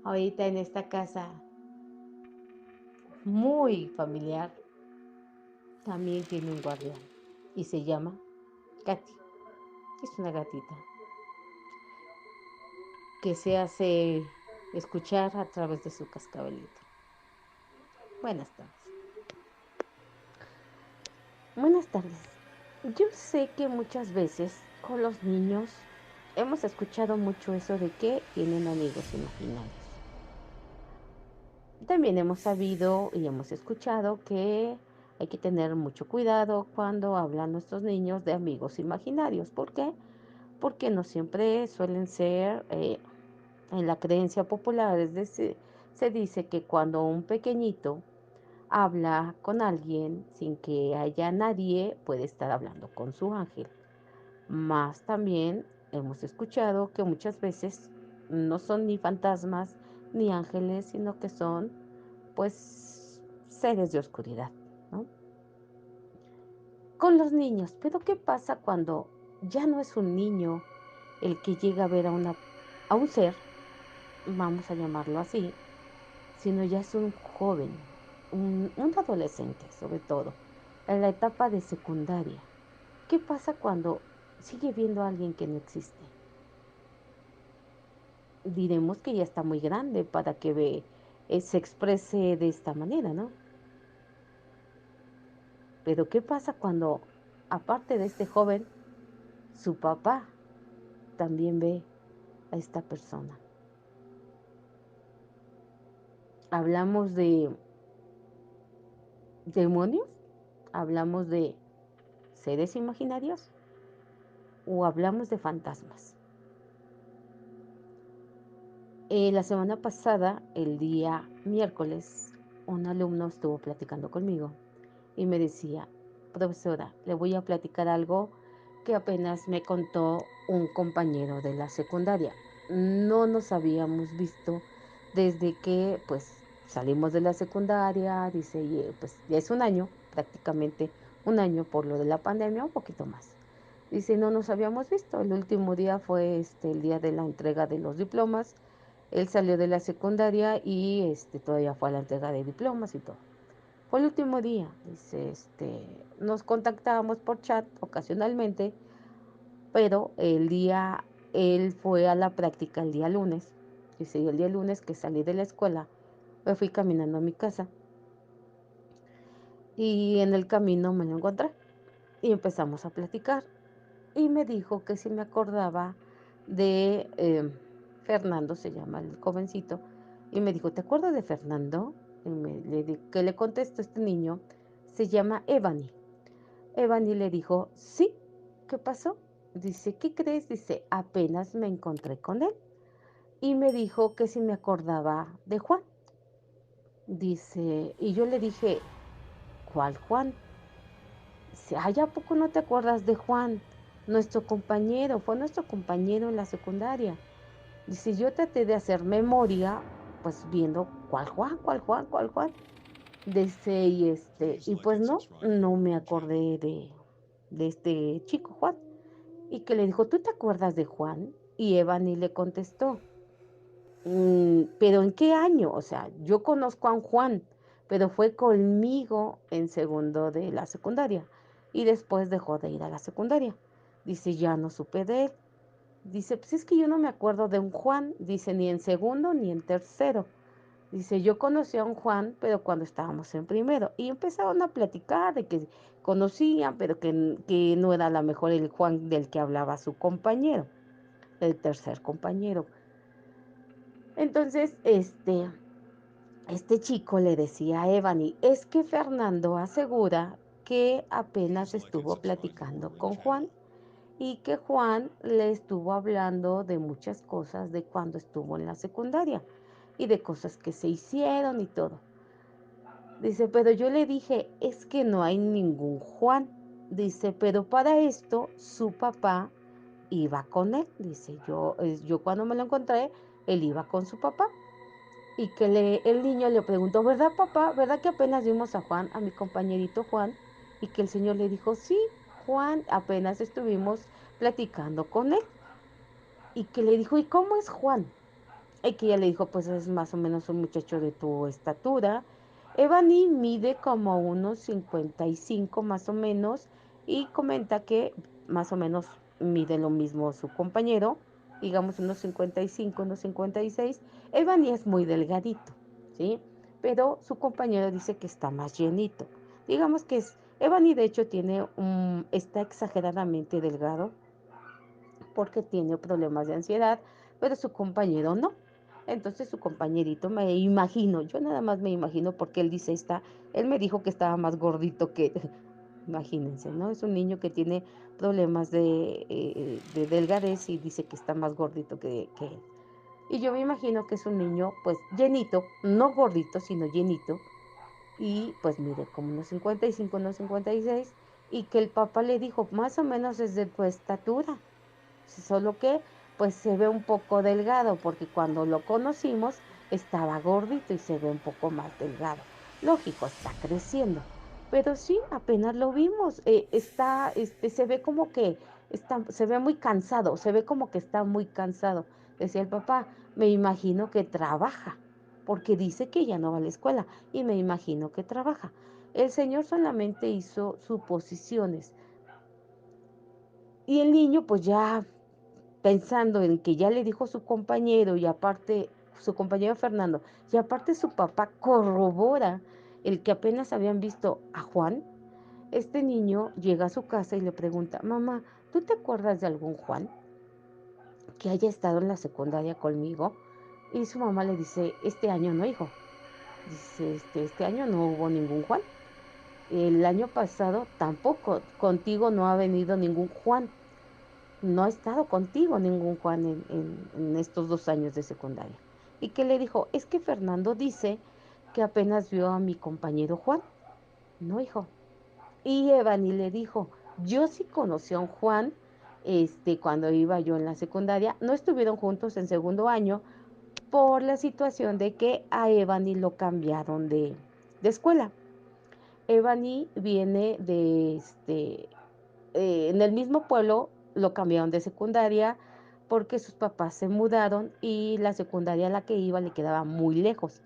Ahorita en esta casa muy familiar, también tiene un guardián y se llama Katy. Es una gatita. que se hace escuchar a través de su cascabelito. Buenas tardes. Buenas tardes. Yo sé que muchas veces con los niños hemos escuchado mucho eso de que tienen amigos imaginarios. También hemos sabido y hemos escuchado que hay que tener mucho cuidado cuando hablan nuestros niños de amigos imaginarios. ¿Por qué? Porque no siempre suelen ser en la creencia popular. Es decir, se dice que cuando un pequeñito habla con alguien sin que haya nadie, puede estar hablando con su ángel. Más también hemos escuchado que muchas veces no son ni fantasmas ni ángeles, sino que son pues seres de oscuridad, ¿no? Con los niños, pero ¿qué pasa cuando ya no es un niño el que llega a ver a un ser, vamos a llamarlo así, sino ya es un joven, un adolescente sobre todo, en la etapa de secundaria? ¿Qué pasa cuando sigue viendo a alguien que no existe? Diremos que ya está muy grande para que se exprese de esta manera, ¿no? Pero ¿qué pasa cuando, aparte de este joven, su papá también ve a esta persona? ¿Hablamos de demonios? ¿Hablamos de seres imaginarios? ¿O hablamos de fantasmas? La semana pasada, el día miércoles, un alumno estuvo platicando conmigo y me decía: profesora, le voy a platicar algo que apenas me contó un compañero de la secundaria. No nos habíamos visto desde que pues salimos de la secundaria, dice, y, pues ya es un año, prácticamente un año por lo de la pandemia, un poquito más. Dice, no nos habíamos visto. El último día fue el día de la entrega de los diplomas. Él salió de la secundaria y todavía fue a la entrega de diplomas y todo. Fue el último día. Dice, nos contactábamos por chat ocasionalmente, pero él fue a la práctica el día lunes. Dice, y el día lunes que salí de la escuela, me fui caminando a mi casa y en el camino me lo encontré y empezamos a platicar. Y me dijo que si me acordaba de Fernando, se llama el jovencito, y me dijo, ¿te acuerdas de Fernando? Y que le contestó este niño, se llama Evany. Evany le dijo, sí, ¿qué pasó? Dice, ¿qué crees? Dice, apenas me encontré con él y me dijo que si me acordaba de Juan. Dice, y yo le dije, ¿cuál Juan? Dice, ay, ¿a poco no te acuerdas de Juan? Nuestro compañero, fue nuestro compañero en la secundaria. Dice, yo traté de hacer memoria, pues viendo cuál Juan, cuál Juan, cuál Juan. Dice, y pues no me acordé de este chico Juan. Y que le dijo, ¿tú te acuerdas de Juan? Y Evany le contestó, ¿pero en qué año? O sea, yo conozco a un Juan, pero fue conmigo en segundo de la secundaria y después dejó de ir a la secundaria. Dice, ya no supe de él. Dice, pues es que yo no me acuerdo de un Juan, dice, ni en segundo ni en tercero. Dice, yo conocí a un Juan, pero cuando estábamos en primero. Y empezaron a platicar de que conocían, pero que no era a lo mejor el Juan del que hablaba su compañero, el tercer compañero. Entonces, este chico le decía a Evany, es que Fernando asegura que apenas estuvo platicando con Juan y que Juan le estuvo hablando de muchas cosas de cuando estuvo en la secundaria y de cosas que se hicieron y todo. Dice, pero yo le dije, es que no hay ningún Juan. Dice, pero para esto su papá iba con él. Dice, yo cuando me lo encontré, él iba con su papá. Y que el niño le preguntó, ¿verdad, papá? ¿Verdad que apenas vimos a Juan, a mi compañerito Juan? Y que el señor le dijo, sí, Juan, apenas estuvimos platicando con él. Y que le dijo, ¿y cómo es Juan? Y que ella le dijo, pues es más o menos un muchacho de tu estatura. Evany mide como unos 55 más o menos y comenta que más o menos mide lo mismo su compañero digamos unos 55, unos 56. Ebony es muy delgadito, ¿sí? Pero su compañero dice que está más llenito. Digamos que Ebony de hecho está exageradamente delgado porque tiene problemas de ansiedad, pero su compañero no. Entonces su compañerito me imagino, yo nada más me imagino porque él me dijo que estaba más gordito que, imagínense, ¿no? Es un niño que tiene problemas de delgadez y dice que está más gordito que él. Y yo me imagino que es un niño pues llenito, no gordito, sino llenito, y pues mire, como unos 55, unos 56, y que el papá le dijo, más o menos es de tu estatura, solo que pues se ve un poco delgado, porque cuando lo conocimos estaba gordito y se ve un poco más delgado. Lógico, está creciendo, pero sí, apenas lo vimos, se ve como que se ve muy cansado, se ve como que está muy cansado. Decía el papá, me imagino que trabaja, porque dice que ya no va a la escuela y me imagino que trabaja. El señor solamente hizo suposiciones y el niño pues ya pensando en que ya le dijo su compañero y aparte su compañero Fernando, y aparte su papá corrobora el que apenas habían visto a Juan, este niño llega a su casa y le pregunta, mamá, ¿tú te acuerdas de algún Juan que haya estado en la secundaria conmigo? Y su mamá le dice, este año no, hijo. Dice, este año no hubo ningún Juan. El año pasado tampoco, contigo no ha venido ningún Juan. No ha estado contigo ningún Juan en estos 2 años de secundaria. Y que le dijo, es que Fernando dice que apenas vio a mi compañero Juan. No, hijo. Y Evany le dijo, yo sí conocí a un Juan, cuando iba yo en la secundaria. No estuvieron juntos en segundo año por la situación de que a Evany lo cambiaron de escuela. Evany viene en el mismo pueblo lo cambiaron de secundaria porque sus papás se mudaron y la secundaria a la que iba le quedaba muy lejos.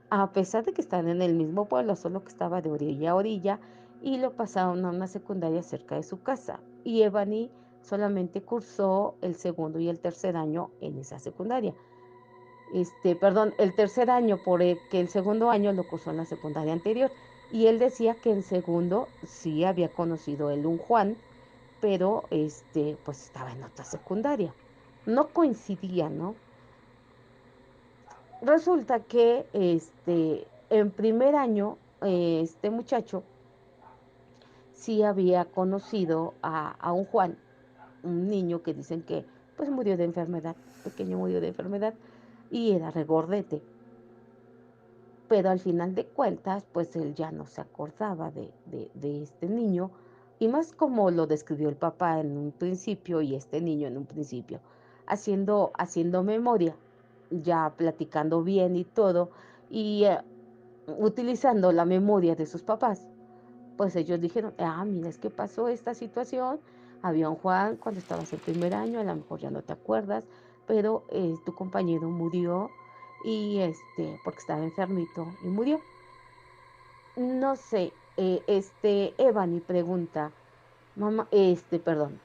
A pesar de que están en el mismo pueblo, solo que estaba de orilla a orilla y lo pasaron a una secundaria cerca de su casa. Y Evany solamente cursó el segundo y el tercer año en esa secundaria. Perdón, el tercer año, que el segundo año lo cursó en la secundaria anterior. Y él decía que en segundo sí había conocido él un Juan, pero pues estaba en otra secundaria. No coincidía, ¿no? Resulta que en primer año, este muchacho sí había conocido a un Juan, un niño que dicen que pues murió de enfermedad, pequeño murió de enfermedad, y era regordete. Pero al final de cuentas, pues él ya no se acordaba de este niño, y más como lo describió el papá en un principio y este niño en un principio, haciendo memoria, ya platicando bien y todo, y utilizando la memoria de sus papás, pues ellos dijeron, mira, es que pasó esta situación, había un Juan cuando estabas en primer año, a lo mejor ya no te acuerdas, pero tu compañero murió y porque estaba enfermito y murió. No sé, Evany pregunta, mamá, perdón,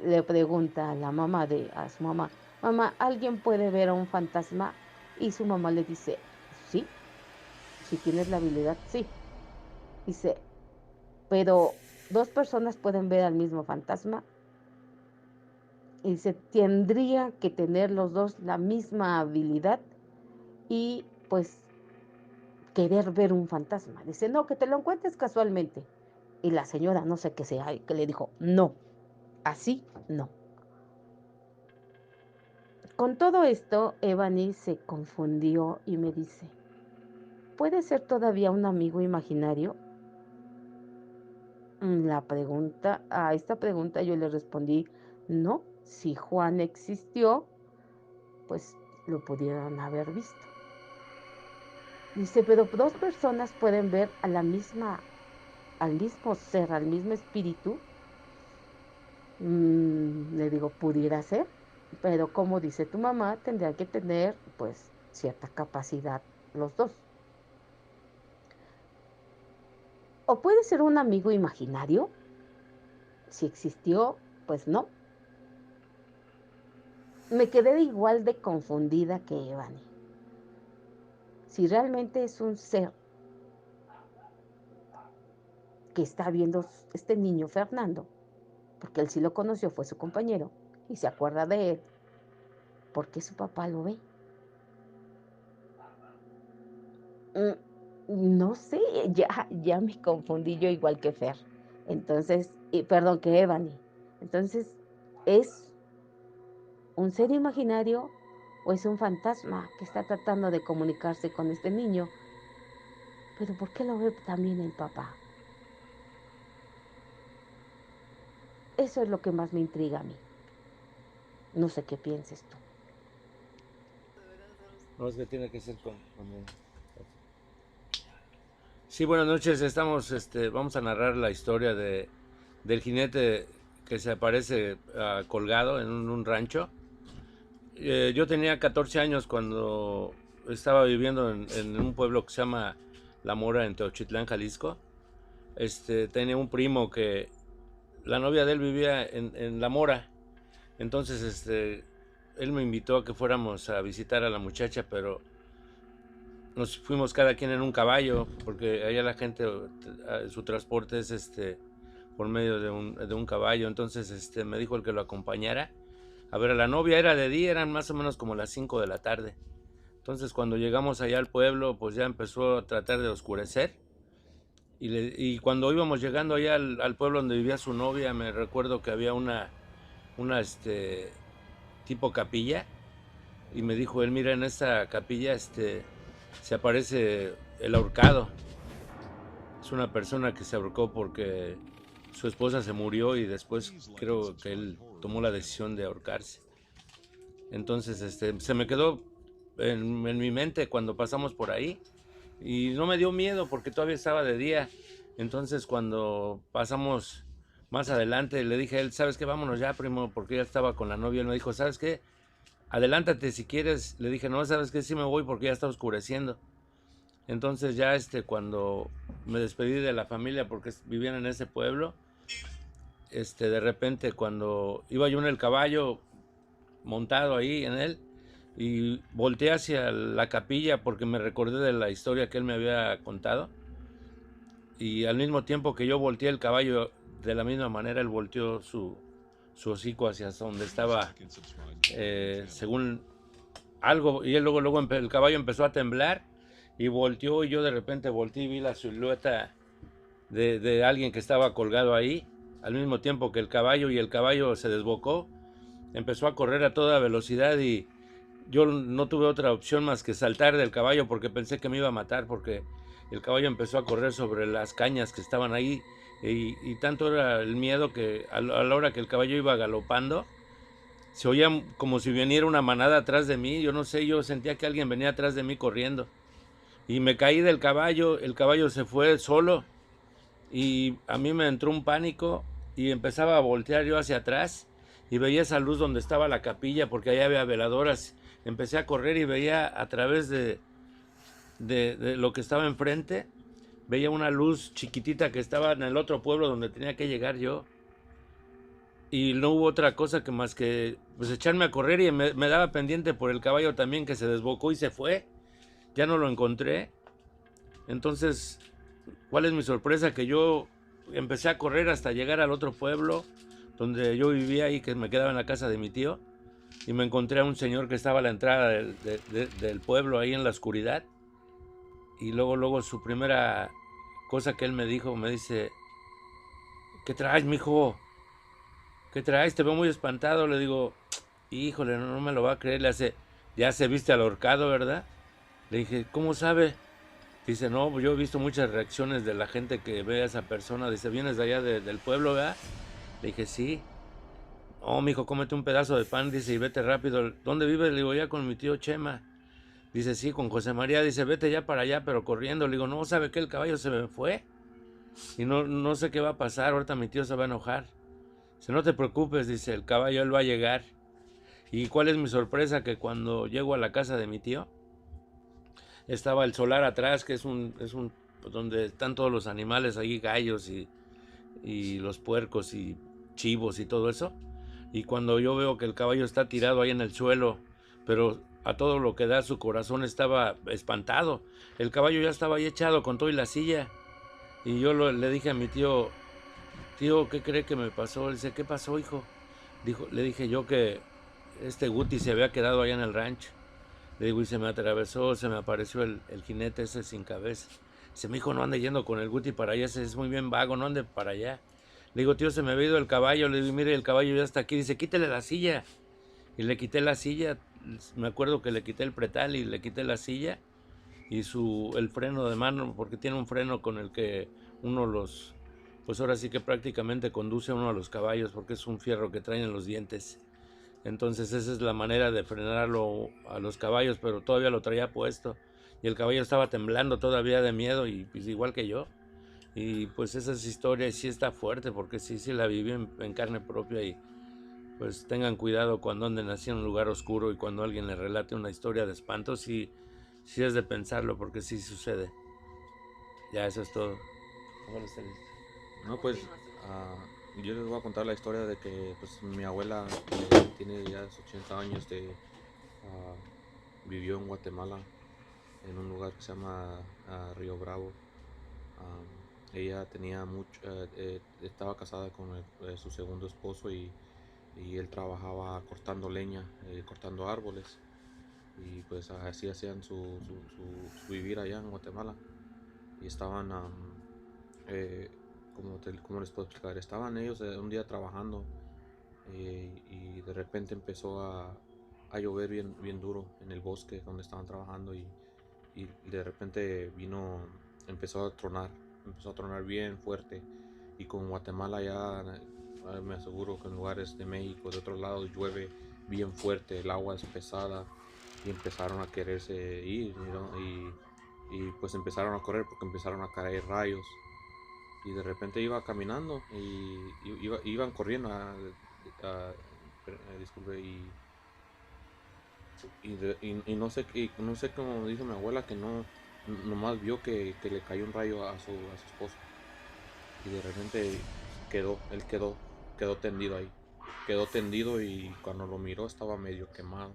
le pregunta a la mamá a su mamá, mamá, ¿alguien puede ver a un fantasma? Y su mamá le dice, sí, si tienes la habilidad, sí. Dice, pero 2 personas pueden ver al mismo fantasma. Y dice, tendría que tener los dos la misma habilidad y pues querer ver un fantasma. Dice, no, que te lo encuentres casualmente. Y la señora, no sé qué sea, que le dijo, no, así no. Con todo esto, Evany se confundió y me dice, ¿puede ser todavía un amigo imaginario? A esta pregunta yo le respondí, no, si Juan existió, pues lo pudieron haber visto. Dice, pero 2 personas pueden ver al mismo ser, al mismo espíritu. Le digo, pudiera ser, pero como dice tu mamá, tendrían que tener pues cierta capacidad los dos. O puede ser un amigo imaginario, si existió, pues no. me quedé igual de confundida que Evani. Si realmente es un ser que está viendo este niño Fernando, porque él sí lo conoció, fue su compañero, y se acuerda de él, ¿por qué su papá lo ve? No sé, ya me confundí yo igual que Fer. Entonces, perdón, que Evani. Entonces, ¿es un ser imaginario o es un fantasma que está tratando de comunicarse con este niño? Pero ¿por qué lo ve también el papá? Eso es lo que más me intriga a mí. No sé qué pienses tú. No, es que tiene que ser con el... Sí, buenas noches. Vamos a narrar la historia del jinete que se aparece colgado en un rancho. Yo tenía 14 años cuando estaba viviendo en un pueblo que se llama La Mora, en Teochitlán, Jalisco. Tenía un primo que la novia de él vivía en La Mora. Entonces, él me invitó a que fuéramos a visitar a la muchacha, pero nos fuimos cada quien en un caballo, porque allá la gente, su transporte es por medio de un caballo. Entonces me dijo el que lo acompañara a ver a la novia. Era de día, eran más o menos como las 5 de la tarde. Entonces cuando llegamos allá al pueblo, pues ya empezó a tratar de oscurecer. Y cuando íbamos llegando allá al pueblo donde vivía su novia, me recuerdo que había una tipo capilla. Y me dijo él, mira, en esta capilla se aparece el ahorcado. Es una persona que se ahorcó porque su esposa se murió y después creo que él tomó la decisión de ahorcarse. Entonces se me quedó en mi mente cuando pasamos por ahí y no me dio miedo porque todavía estaba de día. Entonces cuando pasamos más adelante le dije a él, ¿sabes qué? Vámonos ya, primo, porque ya estaba con la novia. Él me dijo, ¿sabes qué? Adelántate si quieres. Le dije, no, ¿sabes qué? Sí me voy porque ya está oscureciendo. Entonces ya cuando me despedí de la familia porque vivían en ese pueblo, de repente cuando iba yo en el caballo montado ahí en él y volteé hacia la capilla porque me recordé de la historia que él me había contado, y al mismo tiempo que yo volteé el caballo, de la misma manera él volteó su hocico hacia donde estaba, según algo, y él luego el caballo empezó a temblar y volteó, y yo de repente volteé y vi la silueta de alguien que estaba colgado ahí, al mismo tiempo que el caballo se desbocó, empezó a correr a toda velocidad y yo no tuve otra opción más que saltar del caballo porque pensé que me iba a matar, porque el caballo empezó a correr sobre las cañas que estaban ahí, y tanto era el miedo que a la hora que el caballo iba galopando, se oía como si viniera una manada atrás de mí. Yo no sé, yo sentía que alguien venía atrás de mí corriendo. Y me caí del caballo, el caballo se fue solo. Y a mí me entró un pánico y empezaba a voltear yo hacia atrás. Y veía esa luz donde estaba la capilla, porque allá había veladoras. Empecé a correr y veía a través de lo que estaba enfrente. Veía una luz chiquitita que estaba en el otro pueblo donde tenía que llegar yo. Y no hubo otra cosa que más que pues echarme a correr, y me daba pendiente por el caballo también, que se desbocó y se fue. Ya no lo encontré. Entonces, ¿cuál es mi sorpresa? Que yo empecé a correr hasta llegar al otro pueblo donde yo vivía y que me quedaba en la casa de mi tío, y me encontré a un señor que estaba a la entrada del pueblo ahí en la oscuridad. Y luego su primera cosa que él me dijo, me dice, ¿qué traes, mijo? ¿Qué traes? Te veo muy espantado. Le digo, híjole, no me lo va a creer. Le hace, ya se viste al ahorcado, ¿verdad? Le dije, ¿cómo sabe? Dice, no, pues yo he visto muchas reacciones de la gente que ve a esa persona. Dice, ¿vienes de allá del pueblo, verdad? Le dije, sí. Oh, mijo, cómete un pedazo de pan, dice, y vete rápido. ¿Dónde vives? Le digo, ya con mi tío Chema. Dice, sí, con José María. Dice, vete ya para allá, pero corriendo. Le digo, no, ¿sabe qué? El caballo se me fue. Y no sé qué va a pasar. Ahorita mi tío se va a enojar. Dice, no te preocupes, dice, el caballo él va a llegar. ¿Y cuál es mi sorpresa? Que cuando llego a la casa de mi tío, estaba el solar atrás, que es un donde están todos los animales ahí, gallos y los puercos y chivos y todo eso. Y cuando yo veo que el caballo está tirado ahí en el suelo, pero a todo lo que da su corazón estaba espantado. El caballo ya estaba ahí echado con todo y la silla. Y yo le dije a mi tío, tío, ¿qué cree que me pasó? Él dice, ¿qué pasó, hijo? Le dije yo que este Guti se había quedado allá en el rancho. Le digo, y se me atravesó, se me apareció el jinete ese sin cabeza. Dice, mi hijo, no ande yendo con el Guti para allá, ese es muy bien vago, no ande para allá. Le digo, tío, se me había ido el caballo. Le digo, mire, el caballo ya está aquí. Dice, quítele la silla. Y le quité la silla. Me acuerdo que le quité el pretal y le quité la silla. Y el freno de mano, porque tiene un freno con el que uno pues ahora sí que prácticamente conduce uno a los caballos, porque es un fierro que traen en los dientes. Entonces esa es la manera de frenarlo a los caballos, pero todavía lo traía puesto. Y el caballo estaba temblando todavía de miedo, y pues igual que yo. Y pues esas historias sí está fuerte, porque sí la viví en carne propia. Y pues tengan cuidado cuando anden así en un lugar oscuro y cuando alguien les relate una historia de espanto, sí es de pensarlo, porque sí sucede. Ya, eso es todo. Ojalá esté listo. No, pues yo les voy a contar la historia de que pues mi abuela tiene ya 80 años vivió en Guatemala en un lugar que se llama Río Bravo. Ella tenía estaba casada con su segundo esposo y él trabajaba cortando leña, cortando árboles y pues así hacían su vivir allá en Guatemala y estaban ¿cómo les puedo explicar? Estaban ellos un día trabajando y de repente empezó a llover bien duro en el bosque donde estaban trabajando y de repente empezó a tronar bien fuerte y con Guatemala ya me aseguro que en lugares de México, de otros lados llueve bien fuerte, el agua es pesada y empezaron a quererse ir, ¿no? Y pues empezaron a correr porque empezaron a caer rayos y de repente iba caminando iban corriendo disculpe no sé no sé cómo dijo mi abuela que no nomás vio que le cayó un rayo a su esposo y de repente quedó tendido ahí, quedó tendido y cuando lo miró estaba medio quemado.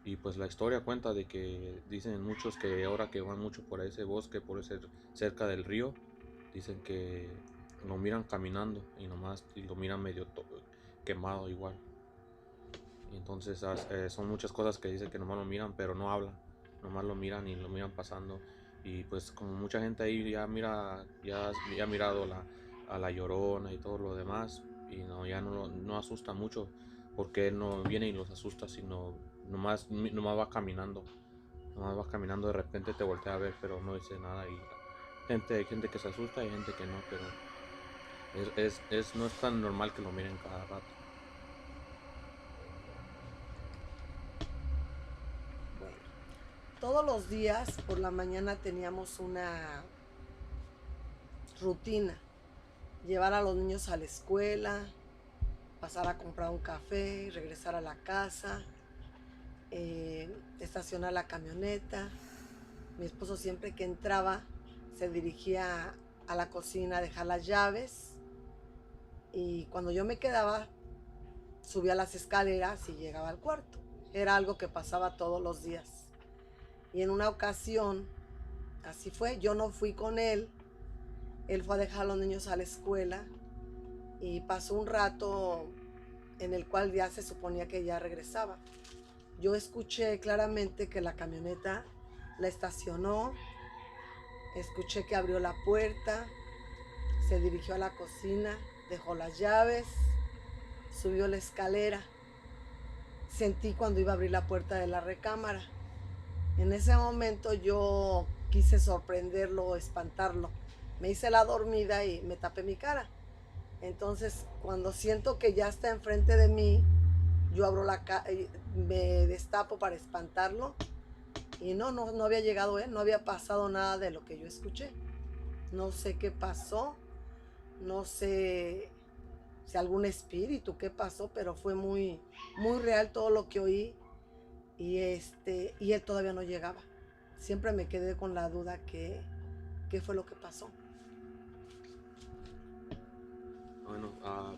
Y pues la historia cuenta de que dicen muchos que ahora que van mucho por ese bosque, por ese cerca del río, dicen que lo miran caminando y lo miran medio quemado igual. Y entonces son muchas cosas que dicen que nomás lo miran pero no hablan, nomás lo miran y lo miran pasando. Y pues como mucha gente ahí ya ha mirado a la Llorona y todo lo demás y ya no asusta mucho porque él no viene y los asusta, sino nomás va caminando. Nomás va caminando, de repente te voltea a ver, pero no dice nada. Y hay gente que se asusta y gente que no, pero no es tan normal que lo miren cada rato. Bueno, todos los días por la mañana teníamos una rutina. Llevar a los niños a la escuela, pasar a comprar un café, regresar a la casa, estacionar la camioneta. Mi esposo siempre que entraba se dirigía a la cocina a dejar las llaves y cuando yo me quedaba subía las escaleras y llegaba al cuarto. Era algo que pasaba todos los días. Y en una ocasión, así fue, yo no fui con él. Él fue a dejar a los niños a la escuela y pasó un rato en el cual ya se suponía que ya regresaba. Yo escuché claramente que la camioneta la estacionó, escuché que abrió la puerta, se dirigió a la cocina, dejó las llaves, subió la escalera. Sentí cuando iba a abrir la puerta de la recámara. En ese momento yo quise sorprenderlo, espantarlo. Me hice la dormida y me tapé mi cara. Entonces, cuando siento que ya está enfrente de mí, yo abro me destapo para espantarlo. Y no había llegado él, no había pasado nada de lo que yo escuché. No sé qué pasó, no sé si algún espíritu, qué pasó, pero fue muy real todo lo que oí. Y él todavía no llegaba. Siempre me quedé con la duda qué fue lo que pasó. Bueno,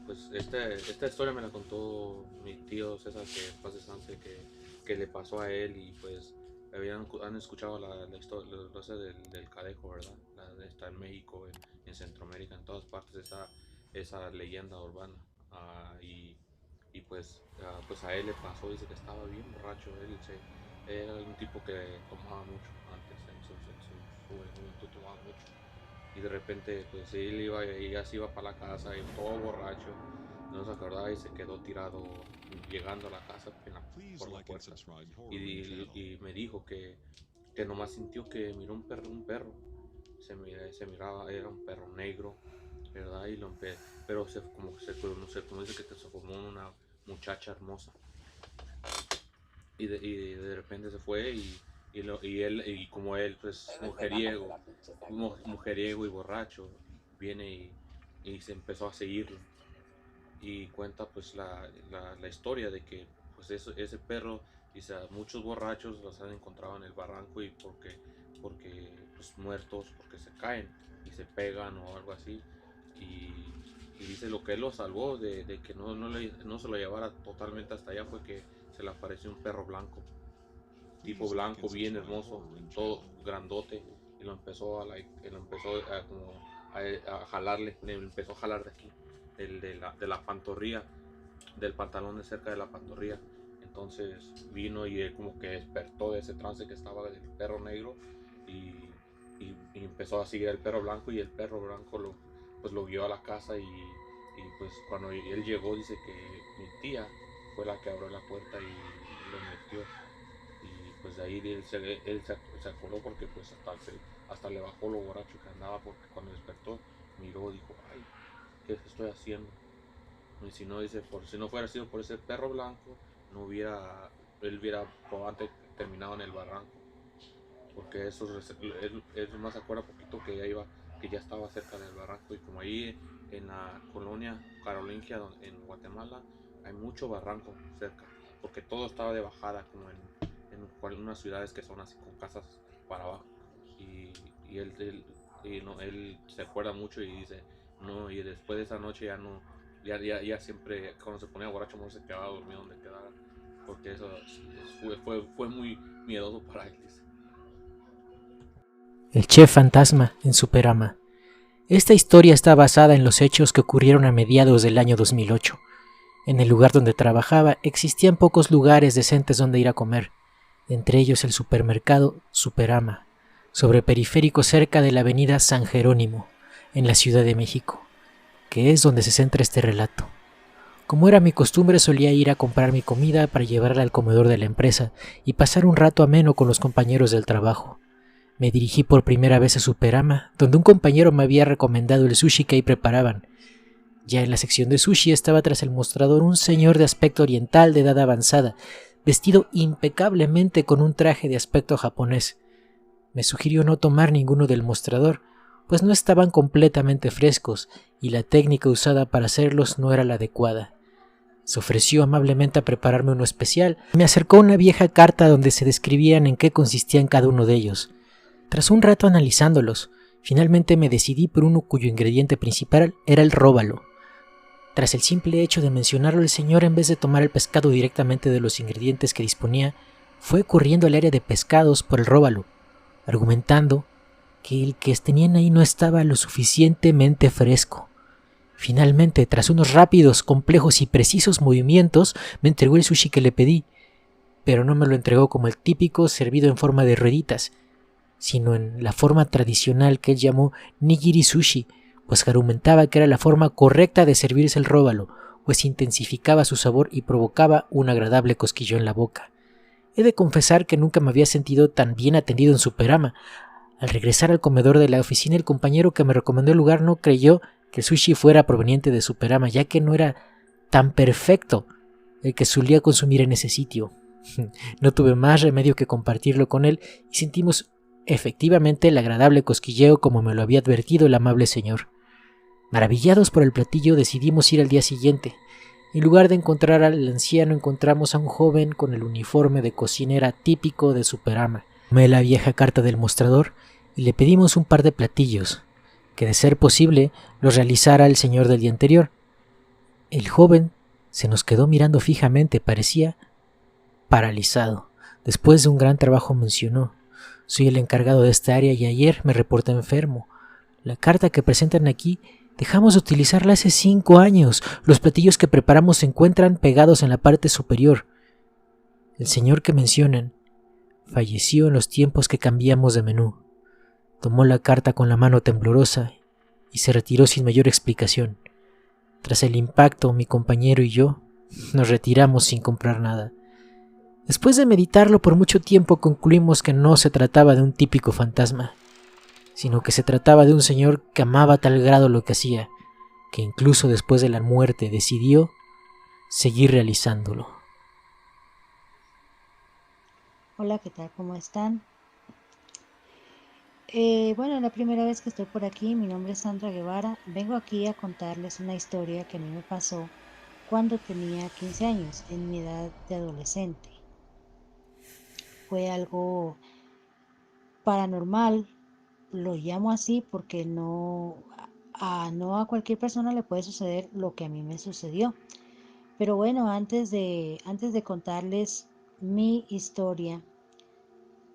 Pues esta historia me la contó mi tío César, que en paz descanse, que le pasó a él, y pues han escuchado la historia del Cadejo, ¿verdad? Está en México, en Centroamérica, en todas partes esa leyenda urbana. Pues a él le pasó, dice que estaba bien borracho. Era un tipo que tomaba mucho antes, en su juventud tomaba mucho. Y de repente pues ya se iba para la casa y todo borracho, no se acordaba y se quedó tirado llegando a la casa por la puerta. Y me dijo que nomás sintió que miró un perro. Se miraba, era un perro negro, ¿verdad? Pero como dice que se formó una muchacha hermosa. Y de repente se fue y como él pues mujeriego y borracho, viene y se empezó a seguirlo, y cuenta pues la historia de que pues ese perro, dice, muchos borrachos los han encontrado en el barranco, y porque pues muertos, porque se caen y se pegan o algo así, y dice lo que él lo salvó de que no se lo llevara totalmente hasta allá fue que se le apareció un perro blanco, tipo blanco, bien hermoso, todo grandote, y lo empezó a jalarle, le empezó a jalar de aquí, de la pantorrilla, del pantalón de cerca de la pantorrilla. Entonces vino y él como que despertó de ese trance que estaba del perro negro, y empezó a seguir al perro blanco, y el perro blanco lo guió a la casa, y pues cuando él llegó, dice que mi tía fue la que abrió la puerta y lo metió, y pues de ahí él se acordó, porque pues hasta le bajó lo borracho que andaba, porque cuando despertó miró y dijo, ay, ¿qué estoy haciendo? Y si no, dice, si no fuera sido por ese perro blanco, él hubiera probablemente terminado en el barranco, porque él más se acuerda poquito que ya estaba cerca del barranco, y como ahí en la colonia carolingia en Guatemala hay mucho barranco cerca, porque todo estaba de bajada, como en unas ciudades que son así con casas para abajo, y él se acuerda mucho y dice, no, y después de esa noche ya siempre cuando se ponía borracho no se quedaba dormido donde quedara, porque eso fue muy miedoso para él, dice. El chef fantasma en Superama. Esta historia está basada en los hechos que ocurrieron a mediados del año 2008. En el lugar donde trabajaba existían pocos lugares decentes donde ir a comer, entre ellos el supermercado Superama, sobre periférico cerca de la avenida San Jerónimo, en la Ciudad de México, que es donde se centra este relato. Como era mi costumbre, solía ir a comprar mi comida para llevarla al comedor de la empresa y pasar un rato ameno con los compañeros del trabajo. Me dirigí por primera vez a Superama, donde un compañero me había recomendado el sushi que ahí preparaban. Ya en la sección de sushi estaba tras el mostrador un señor de aspecto oriental de edad avanzada, vestido impecablemente con un traje de aspecto japonés. Me sugirió no tomar ninguno del mostrador, pues no estaban completamente frescos y la técnica usada para hacerlos no era la adecuada. Se ofreció amablemente a prepararme uno especial. Me acercó una vieja carta donde se describían en qué consistían cada uno de ellos. Tras un rato analizándolos, finalmente me decidí por uno cuyo ingrediente principal era el róbalo. Tras el simple hecho de mencionarlo, el señor, en vez de tomar el pescado directamente de los ingredientes que disponía, fue corriendo al área de pescados por el róbalo, argumentando que el que tenían ahí no estaba lo suficientemente fresco. Finalmente, tras unos rápidos, complejos y precisos movimientos, me entregó el sushi que le pedí, pero no me lo entregó como el típico servido en forma de rueditas, sino en la forma tradicional que él llamó nigiri sushi, pues argumentaba que era la forma correcta de servirse el róbalo, pues intensificaba su sabor y provocaba un agradable cosquilleo en la boca. He de confesar que nunca me había sentido tan bien atendido en Superama. Al regresar al comedor de la oficina, el compañero que me recomendó el lugar no creyó que el sushi fuera proveniente de Superama, ya que no era tan perfecto el que solía consumir en ese sitio. No tuve más remedio que compartirlo con él y sentimos efectivamente el agradable cosquilleo como me lo había advertido el amable señor. Maravillados por el platillo, decidimos ir al día siguiente. En lugar de encontrar al anciano, encontramos a un joven con el uniforme de cocinera típico de Superama. Tomé la vieja carta del mostrador y le pedimos un par de platillos, que de ser posible los realizara el señor del día anterior. El joven se nos quedó mirando fijamente, parecía paralizado. Después de un gran trabajo mencionó: soy el encargado de esta área y ayer me reporté enfermo. La carta que presentan aquí dejamos de utilizarla hace 5 años. Los platillos que preparamos se encuentran pegados en la parte superior. El señor que mencionan falleció en los tiempos que cambiamos de menú. Tomó la carta con la mano temblorosa y se retiró sin mayor explicación. Tras el impacto, mi compañero y yo nos retiramos sin comprar nada. Después de meditarlo por mucho tiempo, concluimos que no se trataba de un típico fantasma, sino que se trataba de un señor que amaba a tal grado lo que hacía, que incluso después de la muerte decidió seguir realizándolo. Hola, ¿qué tal? ¿Cómo están? Bueno, la primera vez que estoy por aquí, mi nombre es Sandra Guevara. Vengo aquí a contarles una historia que a mí me pasó cuando tenía 15 años, en mi edad de adolescente. Fue algo paranormal, lo llamo así porque no a cualquier persona le puede suceder lo que a mí me sucedió. Pero bueno, antes de contarles mi historia,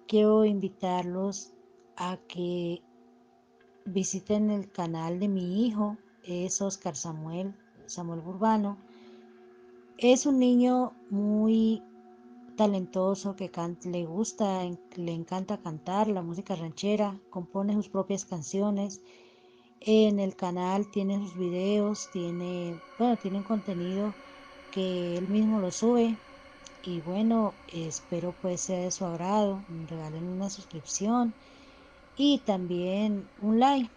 quiero invitarlos a que visiten el canal de mi hijo, es Oscar Samuel Burbano. Es un niño muy talentoso que le encanta cantar la música ranchera, compone sus propias canciones. En el canal tiene sus videos, tiene un contenido que él mismo lo sube. Y bueno, espero pues sea de su agrado. Regalen una suscripción y también un like.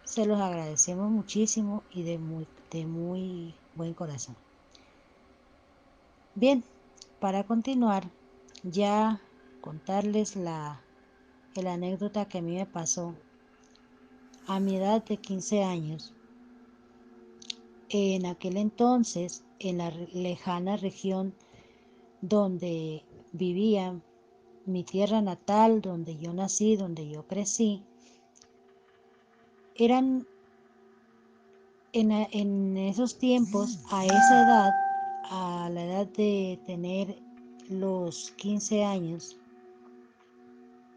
Se los agradecemos muchísimo y de muy buen corazón. Bien, para continuar, ya contarles la anécdota que a mí me pasó a mi edad de 15 años. En aquel entonces, en la lejana región donde vivía, mi tierra natal, donde yo nací, donde yo crecí, eran en esos tiempos, a esa edad, a la edad de tener los 15 años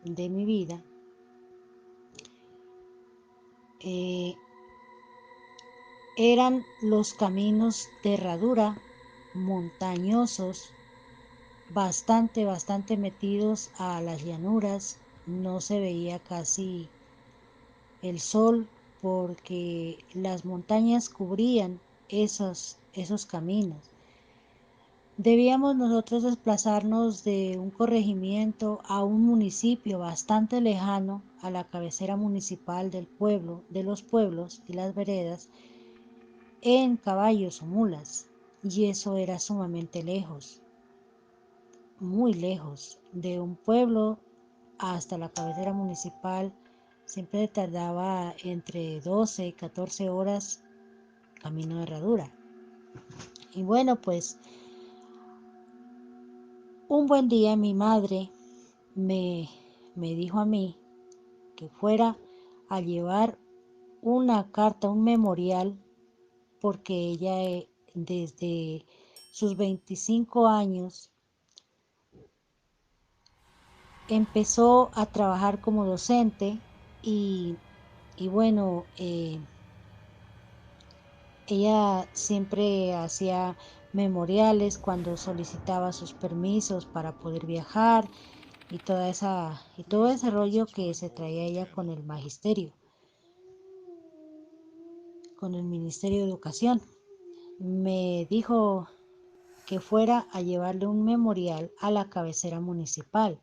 de mi vida, eran los caminos de herradura, montañosos, bastante metidos a las llanuras. No se veía casi el sol porque las montañas cubrían esos caminos. Debíamos nosotros desplazarnos de un corregimiento a un municipio bastante lejano a la cabecera municipal del pueblo, de los pueblos y las veredas, en caballos o mulas, y eso era sumamente lejos, muy lejos. De un pueblo hasta la cabecera municipal siempre tardaba entre 12 y 14 horas camino de herradura. Y bueno, pues un buen día mi madre me dijo a mí que fuera a llevar una carta, un memorial, porque ella desde sus 25 años empezó a trabajar como docente y bueno, ella siempre hacía memoriales cuando solicitaba sus permisos para poder viajar y todo ese rollo que se traía ella con el magisterio, con el Ministerio de Educación. Me dijo que fuera a llevarle un memorial a la cabecera municipal.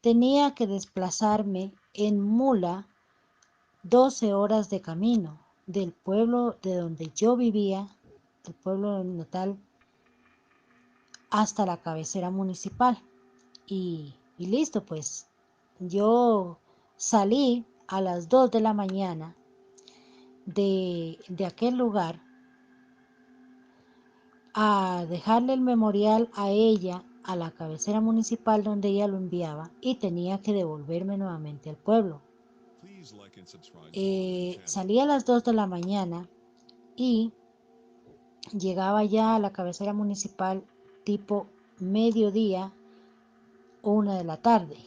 Tenía que desplazarme en mula 12 horas de camino del pueblo de donde yo vivía, del pueblo natal, hasta la cabecera municipal. Y listo, pues yo salí a las 2 de la mañana de aquel lugar a dejarle el memorial a ella, a la cabecera municipal donde ella lo enviaba, y tenía que devolverme nuevamente al pueblo. Salí a las 2 de la mañana y llegaba ya a la cabecera municipal tipo mediodía o 1 de la tarde.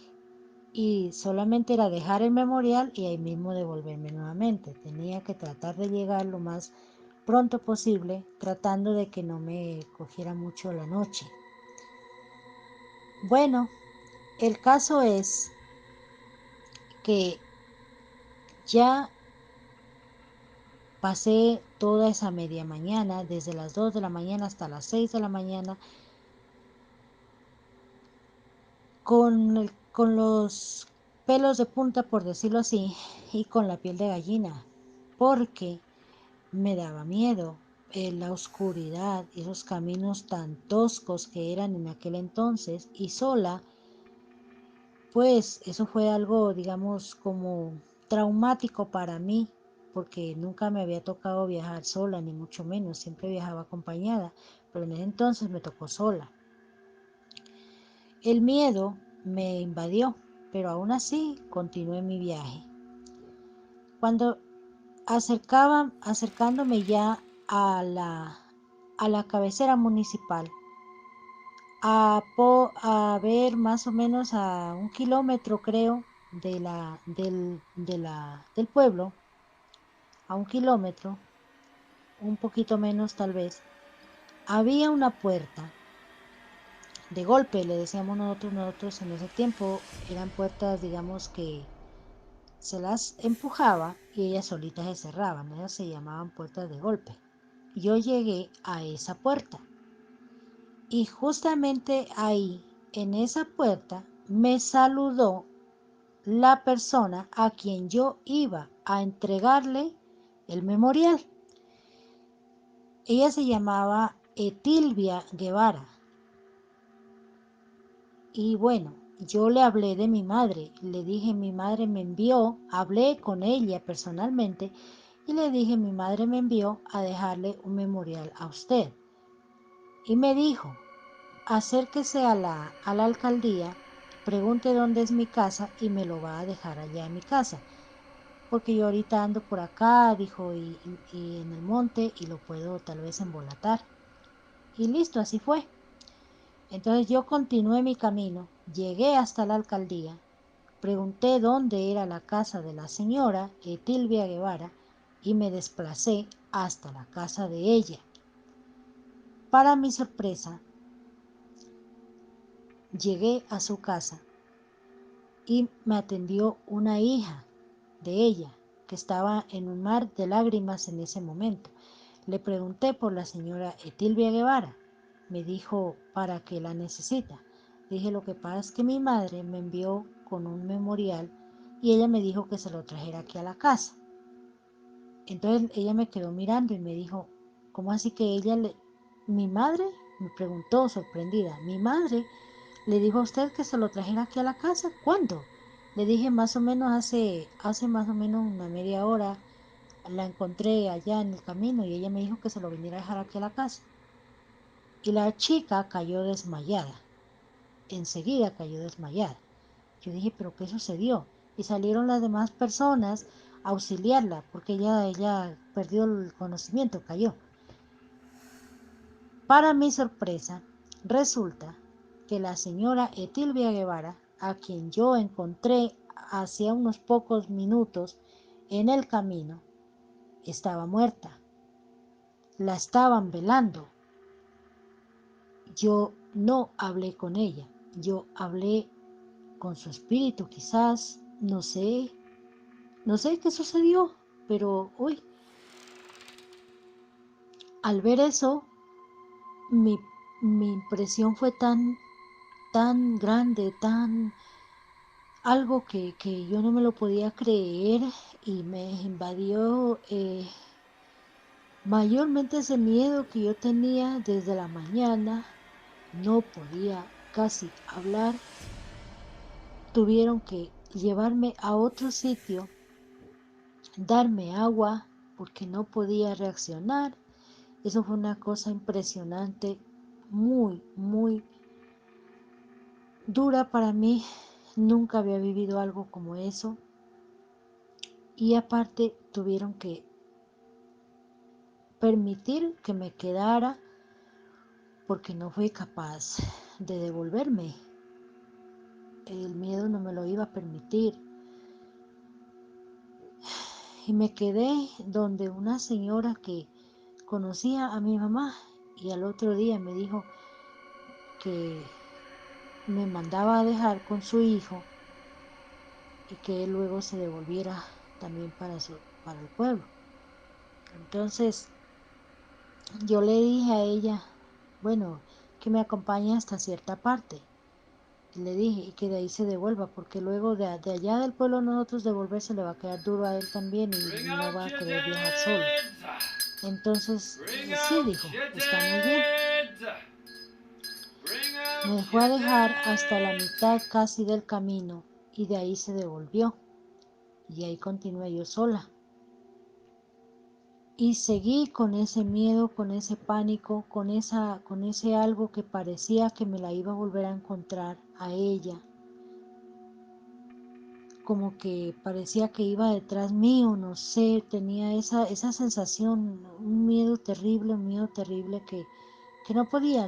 Y solamente era dejar el memorial y ahí mismo devolverme nuevamente. Tenía que tratar de llegar lo más pronto posible, tratando de que no me cogiera mucho la noche. Bueno, el caso es que ya pasé toda esa media mañana, desde las 2 de la mañana hasta las 6 de la mañana, con los pelos de punta, por decirlo así, y con la piel de gallina, porque me daba miedo la oscuridad, esos caminos tan toscos que eran en aquel entonces, y sola, pues eso fue algo, digamos, como traumático para mí, porque nunca me había tocado viajar sola, ni mucho menos, siempre viajaba acompañada, pero en ese entonces me tocó sola. El miedo me invadió, pero aún así continué mi viaje. Cuando acercándome ya a la cabecera municipal, a ver más o menos a 1 kilómetro, creo, del pueblo, a 1 kilómetro, un poquito menos tal vez, había una puerta de golpe, le decíamos nosotros en ese tiempo, eran puertas, digamos, que se las empujaba y ellas solitas se cerraban, ellas se llamaban puertas de golpe. Yo llegué a esa puerta y justamente ahí, en esa puerta, me saludó la persona a quien yo iba a entregarle el memorial. Ella se llamaba Etilvia Guevara. Y bueno, yo le hablé de mi madre, le dije mi madre me envió, hablé con ella personalmente y le dije mi madre me envió a dejarle un memorial a usted. Y me dijo, acérquese a la alcaldía, pregunte dónde es mi casa y me lo va a dejar allá en mi casa. Porque yo ahorita ando por acá, dijo, y en el monte y lo puedo tal vez embolatar. Y listo, así fue. Entonces yo continué mi camino, llegué hasta la alcaldía, pregunté dónde era la casa de la señora Etilvia Guevara y me desplacé hasta la casa de ella. Para mi sorpresa, llegué a su casa y me atendió una hija de ella que estaba en un mar de lágrimas en ese momento. Le pregunté por la señora Etilvia Guevara. Me dijo, ¿para qué la necesita? Dije, lo que pasa es que mi madre me envió con un memorial y ella me dijo que se lo trajera aquí a la casa. Entonces ella me quedó mirando y me dijo, ¿cómo así que mi madre? Me preguntó sorprendida, ¿mi madre le dijo a usted que se lo trajera aquí a la casa? ¿Cuándo? Le dije más o menos hace más o menos una media hora, la encontré allá en el camino y ella me dijo que se lo viniera a dejar aquí a la casa. Y la chica cayó desmayada, enseguida cayó desmayada. Yo dije, ¿pero qué sucedió? Y salieron las demás personas a auxiliarla, porque ella perdió el conocimiento, cayó. Para mi sorpresa, resulta que la señora Etilvia Guevara, a quien yo encontré hacía unos pocos minutos en el camino, estaba muerta. La estaban velando. Yo no hablé con ella, yo hablé con su espíritu, quizás, no sé qué sucedió, pero uy, al ver eso, mi, mi impresión fue tan grande, algo que yo no me lo podía creer y me invadió mayormente ese miedo que yo tenía desde la mañana. No podía casi hablar. Tuvieron que llevarme a otro sitio, darme agua porque no podía reaccionar. Eso fue una cosa impresionante, muy, muy dura para mí. Nunca había vivido algo como eso. Y aparte tuvieron que permitir que me quedara porque no fui capaz de devolverme. El miedo no me lo iba a permitir. Y me quedé donde una señora que conocía a mi mamá y al otro día me dijo que me mandaba a dejar con su hijo y que él luego se devolviera también para el pueblo. Entonces yo le dije a ella, bueno, que me acompañe hasta cierta parte. Y le dije, y que de ahí se devuelva, porque luego de allá del pueblo nosotros devolverse le va a quedar duro a él también y no va a querer viajar solo. Entonces, sí, dijo, está muy bien. Me fue a dejar hasta la mitad casi del camino y de ahí se devolvió. Y ahí continué yo sola. Y seguí con ese miedo, con ese pánico, con ese algo que parecía que me la iba a volver a encontrar a ella. Como que parecía que iba detrás mío, no sé, tenía esa sensación, un miedo terrible que no podía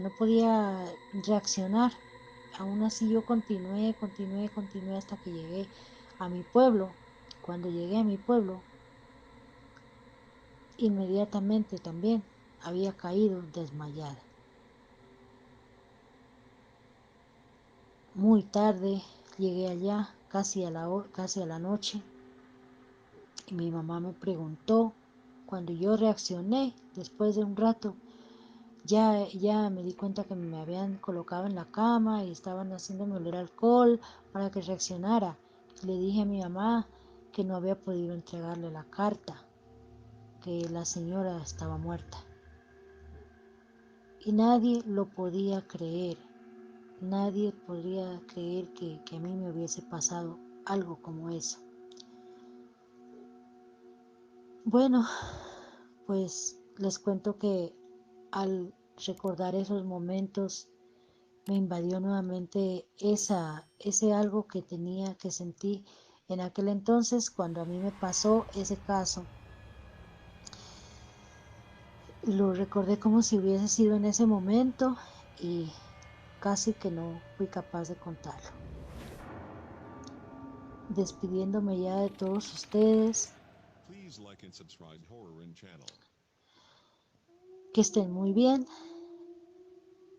reaccionar. Aún así yo continué hasta que llegué a mi pueblo. Cuando llegué a mi pueblo, inmediatamente también había caído desmayada. Muy tarde llegué allá, casi a la noche, y mi mamá me preguntó, cuando yo reaccioné, después de un rato, ya me di cuenta que me habían colocado en la cama y estaban haciéndome oler alcohol para que reaccionara. Le dije a mi mamá que no había podido entregarle la carta, que la señora estaba muerta. Y nadie lo podía creer. Nadie podría creer que a mí me hubiese pasado algo como eso. Bueno, pues les cuento que al recordar esos momentos me invadió nuevamente ese algo que sentí en aquel entonces cuando a mí me pasó ese caso. Lo recordé como si hubiese sido en ese momento y casi que no fui capaz de contarlo. Despidiéndome ya de todos ustedes, que estén muy bien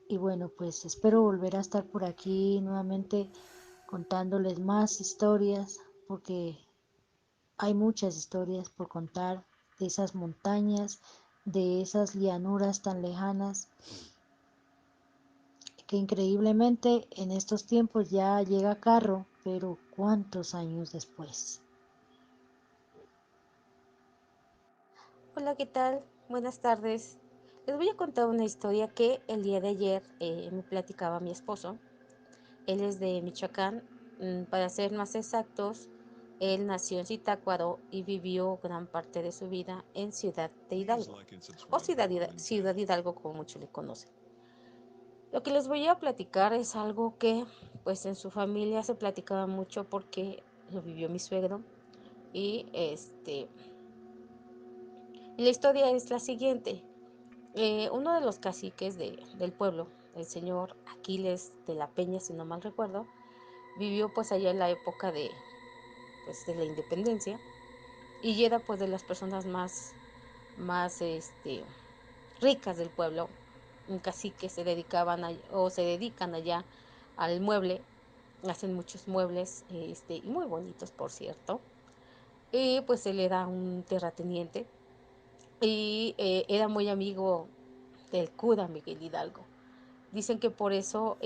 y bueno, pues espero volver a estar por aquí nuevamente contándoles más historias, porque hay muchas historias por contar de esas montañas, de esas llanuras tan lejanas, que increíblemente en estos tiempos ya llega carro, pero ¿cuántos años después? Hola, ¿qué tal? Buenas tardes. Les voy a contar una historia que el día de ayer me platicaba mi esposo. Él es de Michoacán, para ser más exactos, él nació en Zitácuaro y vivió gran parte de su vida en Ciudad de Hidalgo, o Ciudad Hidalgo como muchos le conocen. Lo que les voy a platicar es algo que pues en su familia se platicaba mucho porque lo vivió mi suegro y la historia es la siguiente. Uno de los caciques del pueblo, el señor Aquiles de la Peña, si no mal recuerdo, vivió pues allá en la época de la independencia y era pues de las personas más ricas del pueblo. Un cacique se dedican allá al mueble, hacen muchos muebles y muy bonitos, por cierto. Y pues él era un terrateniente y era muy amigo del cura Miguel Hidalgo. Dicen que por eso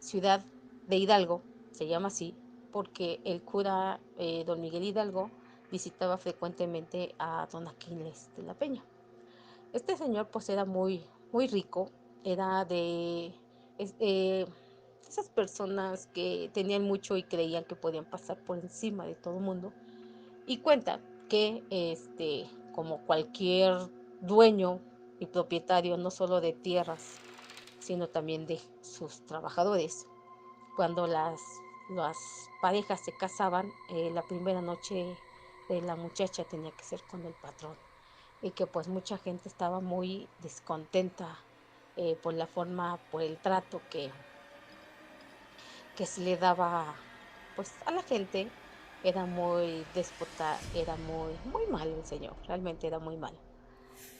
Ciudad de Hidalgo se llama así, porque el cura don Miguel Hidalgo visitaba frecuentemente a don Aquiles de la Peña. Este señor pues era muy rico, era es- eh, esas personas que tenían mucho y creían que podían pasar por encima de todo el mundo. Y cuentan que como cualquier dueño y propietario no solo de tierras, sino también de sus trabajadores, cuando las parejas se casaban, la primera noche de la muchacha tenía que ser con el patrón. y que pues mucha gente estaba muy descontenta por la forma, por el trato que se le daba pues a la gente. Era muy déspota, era muy malo el señor, realmente era muy malo.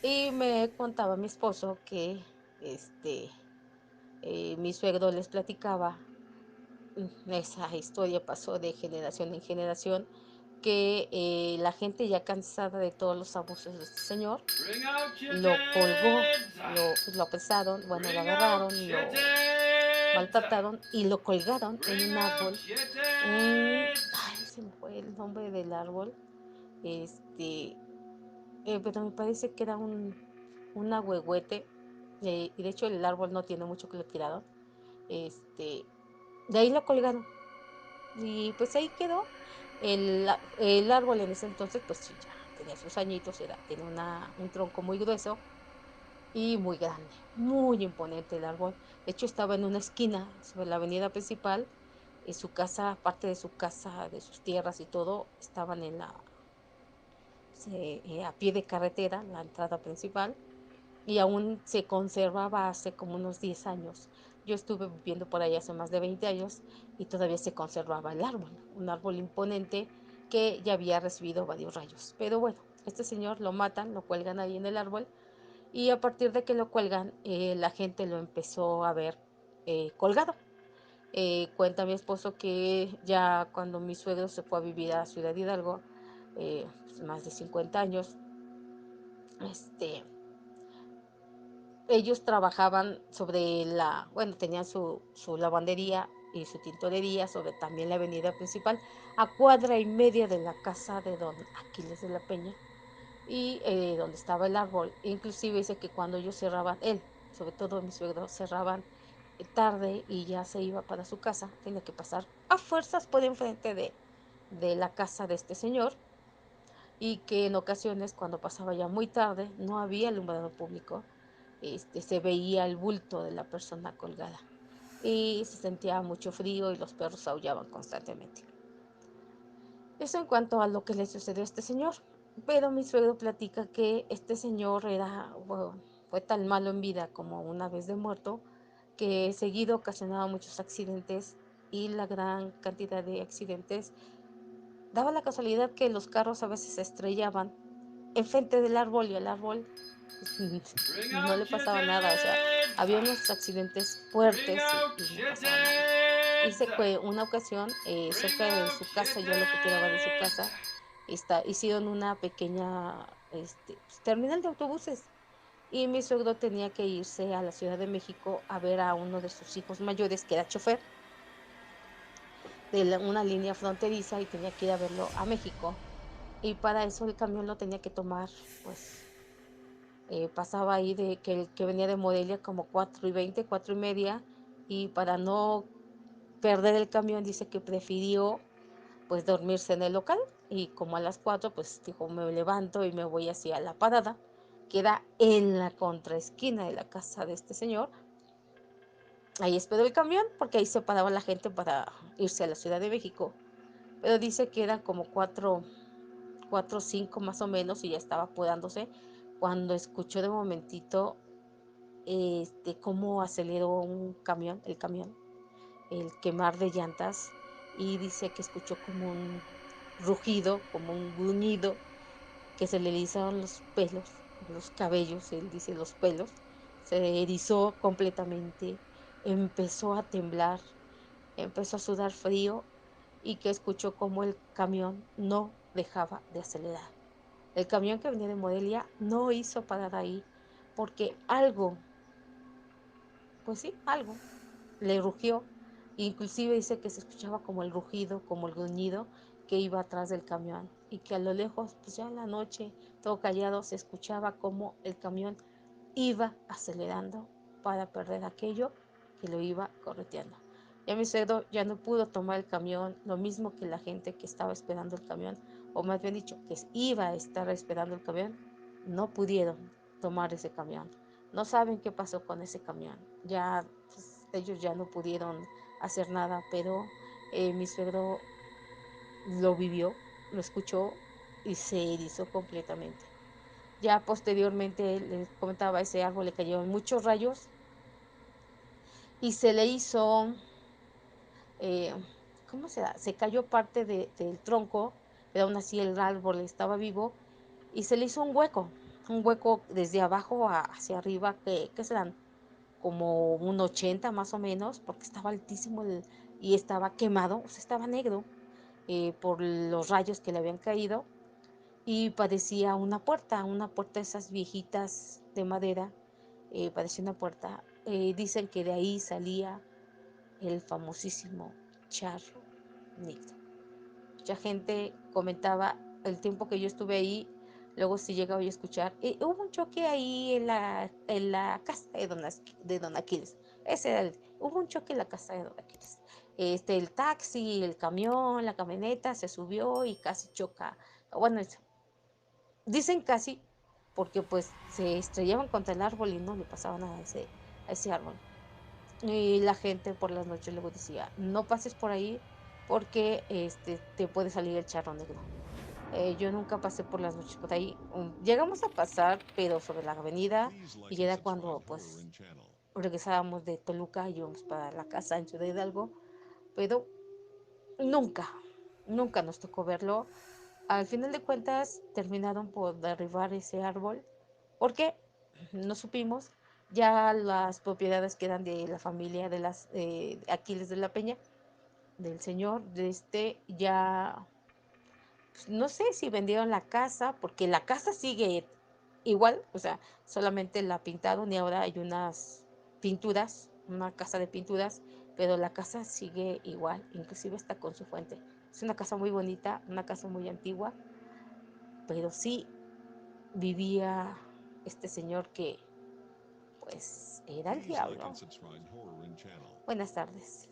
Y me contaba mi esposo que este, mi suegro les platicaba, esa historia pasó de generación en generación, que la gente ya cansada de todos los abusos de este señor, lo colgó, lo apresaron, bueno, lo agarraron, lo maltrataron y lo colgaron en un árbol. Ay, se me fue el nombre del árbol, este, pero me parece que era un ahuehuete, y de hecho el árbol no tiene mucho que lo tiraron. Este, de ahí lo colgaron y pues ahí quedó. El árbol en ese entonces pues sí, ya tenía sus añitos, tenía un tronco muy grueso y muy grande, muy imponente el árbol. De hecho estaba en una esquina sobre la avenida principal, y su casa, parte de su casa, de sus tierras y todo, estaban a pie de carretera, la entrada principal, y aún se conservaba hace como unos 10 años. Yo estuve viviendo por ahí hace más de 20 años y todavía se conservaba el árbol, un árbol imponente que ya había recibido varios rayos. Pero bueno, este señor lo matan, lo cuelgan ahí en el árbol, y a partir de que lo cuelgan, la gente lo empezó a ver colgado. Cuenta mi esposo que ya cuando mi suegro se fue a vivir a Ciudad Hidalgo, pues más de 50 años, este, ellos trabajaban bueno, tenían su lavandería y su tintorería sobre también la avenida principal, a cuadra y media de la casa de don Aquiles de la Peña, y donde estaba el árbol. Inclusive dice que cuando ellos cerraban, él, sobre todo mi suegro, cerraban tarde y ya se iba para su casa, tenía que pasar a fuerzas por enfrente de la casa de este señor, y que en ocasiones cuando pasaba ya muy tarde, no había alumbrado público, se veía el bulto de la persona colgada y se sentía mucho frío y los perros aullaban constantemente. Eso en cuanto a lo que le sucedió a este señor. Pero mi suegro platica que este señor bueno, fue tan malo en vida como una vez de muerto, que seguido ocasionaba muchos accidentes, y la gran cantidad de accidentes daba la casualidad que los carros a veces se estrellaban enfrente del árbol, y al árbol no le pasaba nada. O sea, había unos accidentes fuertes y no pasaba nada. Dice que una ocasión, cerca de su casa, yo lo que quedaba de su casa, hicieron una pequeña pues, terminal de autobuses, y mi suegro tenía que irse a la Ciudad de México a ver a uno de sus hijos mayores, que era chofer de una línea fronteriza, y tenía que ir a verlo a México. Y para eso el camión lo tenía que tomar, pues pasaba ahí de que el que venía de Morelia como 4:20, 4:30, y para no perder el camión dice que prefirió pues dormirse en el local, y como a las 4 pues dijo, me levanto y me voy hacia la parada, que era en la contraesquina de la casa de este señor. Ahí esperó el camión porque ahí se paraba la gente para irse a la Ciudad de México, pero dice que eran como 4:05 más o menos, y ya estaba apurándose cuando escuchó de momentito cómo aceleró el camión, el quemar de llantas, y dice que escuchó como un rugido, como un gruñido, que se le erizaron los pelos, los cabellos, él dice los pelos, se erizó completamente, empezó a temblar, empezó a sudar frío, y que escuchó como el camión no dejaba de acelerar. El camión que venía de Morelia no hizo parar ahí, porque algo, pues sí, algo le rugió. Inclusive dice que se escuchaba como el rugido, como el gruñido que iba atrás del camión, y que a lo lejos, pues ya en la noche, todo callado, se escuchaba como el camión iba acelerando para perder aquello que lo iba correteando. Ya mi suegro ya no pudo tomar el camión, lo mismo que la gente que estaba esperando el camión, o más bien dicho, que iba a estar esperando el camión, no pudieron tomar ese camión. No saben qué pasó con ese camión. Ya pues, ellos ya no pudieron hacer nada, pero mi suegro lo vivió, lo escuchó y se erizó completamente. Ya posteriormente, les comentaba, ese árbol le cayeron muchos rayos y se le hizo, eh, ¿cómo se da? Se cayó parte del tronco, pero aún así el árbol estaba vivo y se le hizo un hueco desde abajo hacia arriba, que serán como un 80 más o menos, porque estaba altísimo y estaba quemado, o sea, estaba negro por los rayos que le habían caído y parecía una puerta de esas viejitas de madera, parecía una puerta. Dicen que de ahí salía el famosísimo charro negro. Mucha gente comentaba el tiempo que yo estuve ahí, luego sí llegaba yo a escuchar, hubo un choque ahí en la casa de don Aquiles. Hubo un choque en la casa de don Aquiles. El taxi, el camión, la camioneta se subió y casi choca. Bueno, dicen casi porque pues se estrellaban contra el árbol y no le pasaba nada a ese árbol. Y la gente por las noches luego decía, no pases por ahí porque te puede salir el charro negro. Yo nunca pasé por las noches por ahí. Llegamos a pasar, pero sobre la avenida, y era cuando pues regresábamos de Toluca y íbamos para la casa en Ciudad Hidalgo, pero nunca, nunca nos tocó verlo. Al final de cuentas terminaron por derribar ese árbol. ¿Por qué? No supimos. Ya las propiedades que eran de la familia de las Aquiles de la Peña, del señor, ya pues, no sé si vendieron la casa, porque la casa sigue igual, o sea, solamente la pintaron y ahora hay unas pinturas, una casa de pinturas, pero la casa sigue igual, inclusive está con su fuente. Es una casa muy bonita, una casa muy antigua, pero sí vivía este señor que pues era el diablo. Buenas tardes.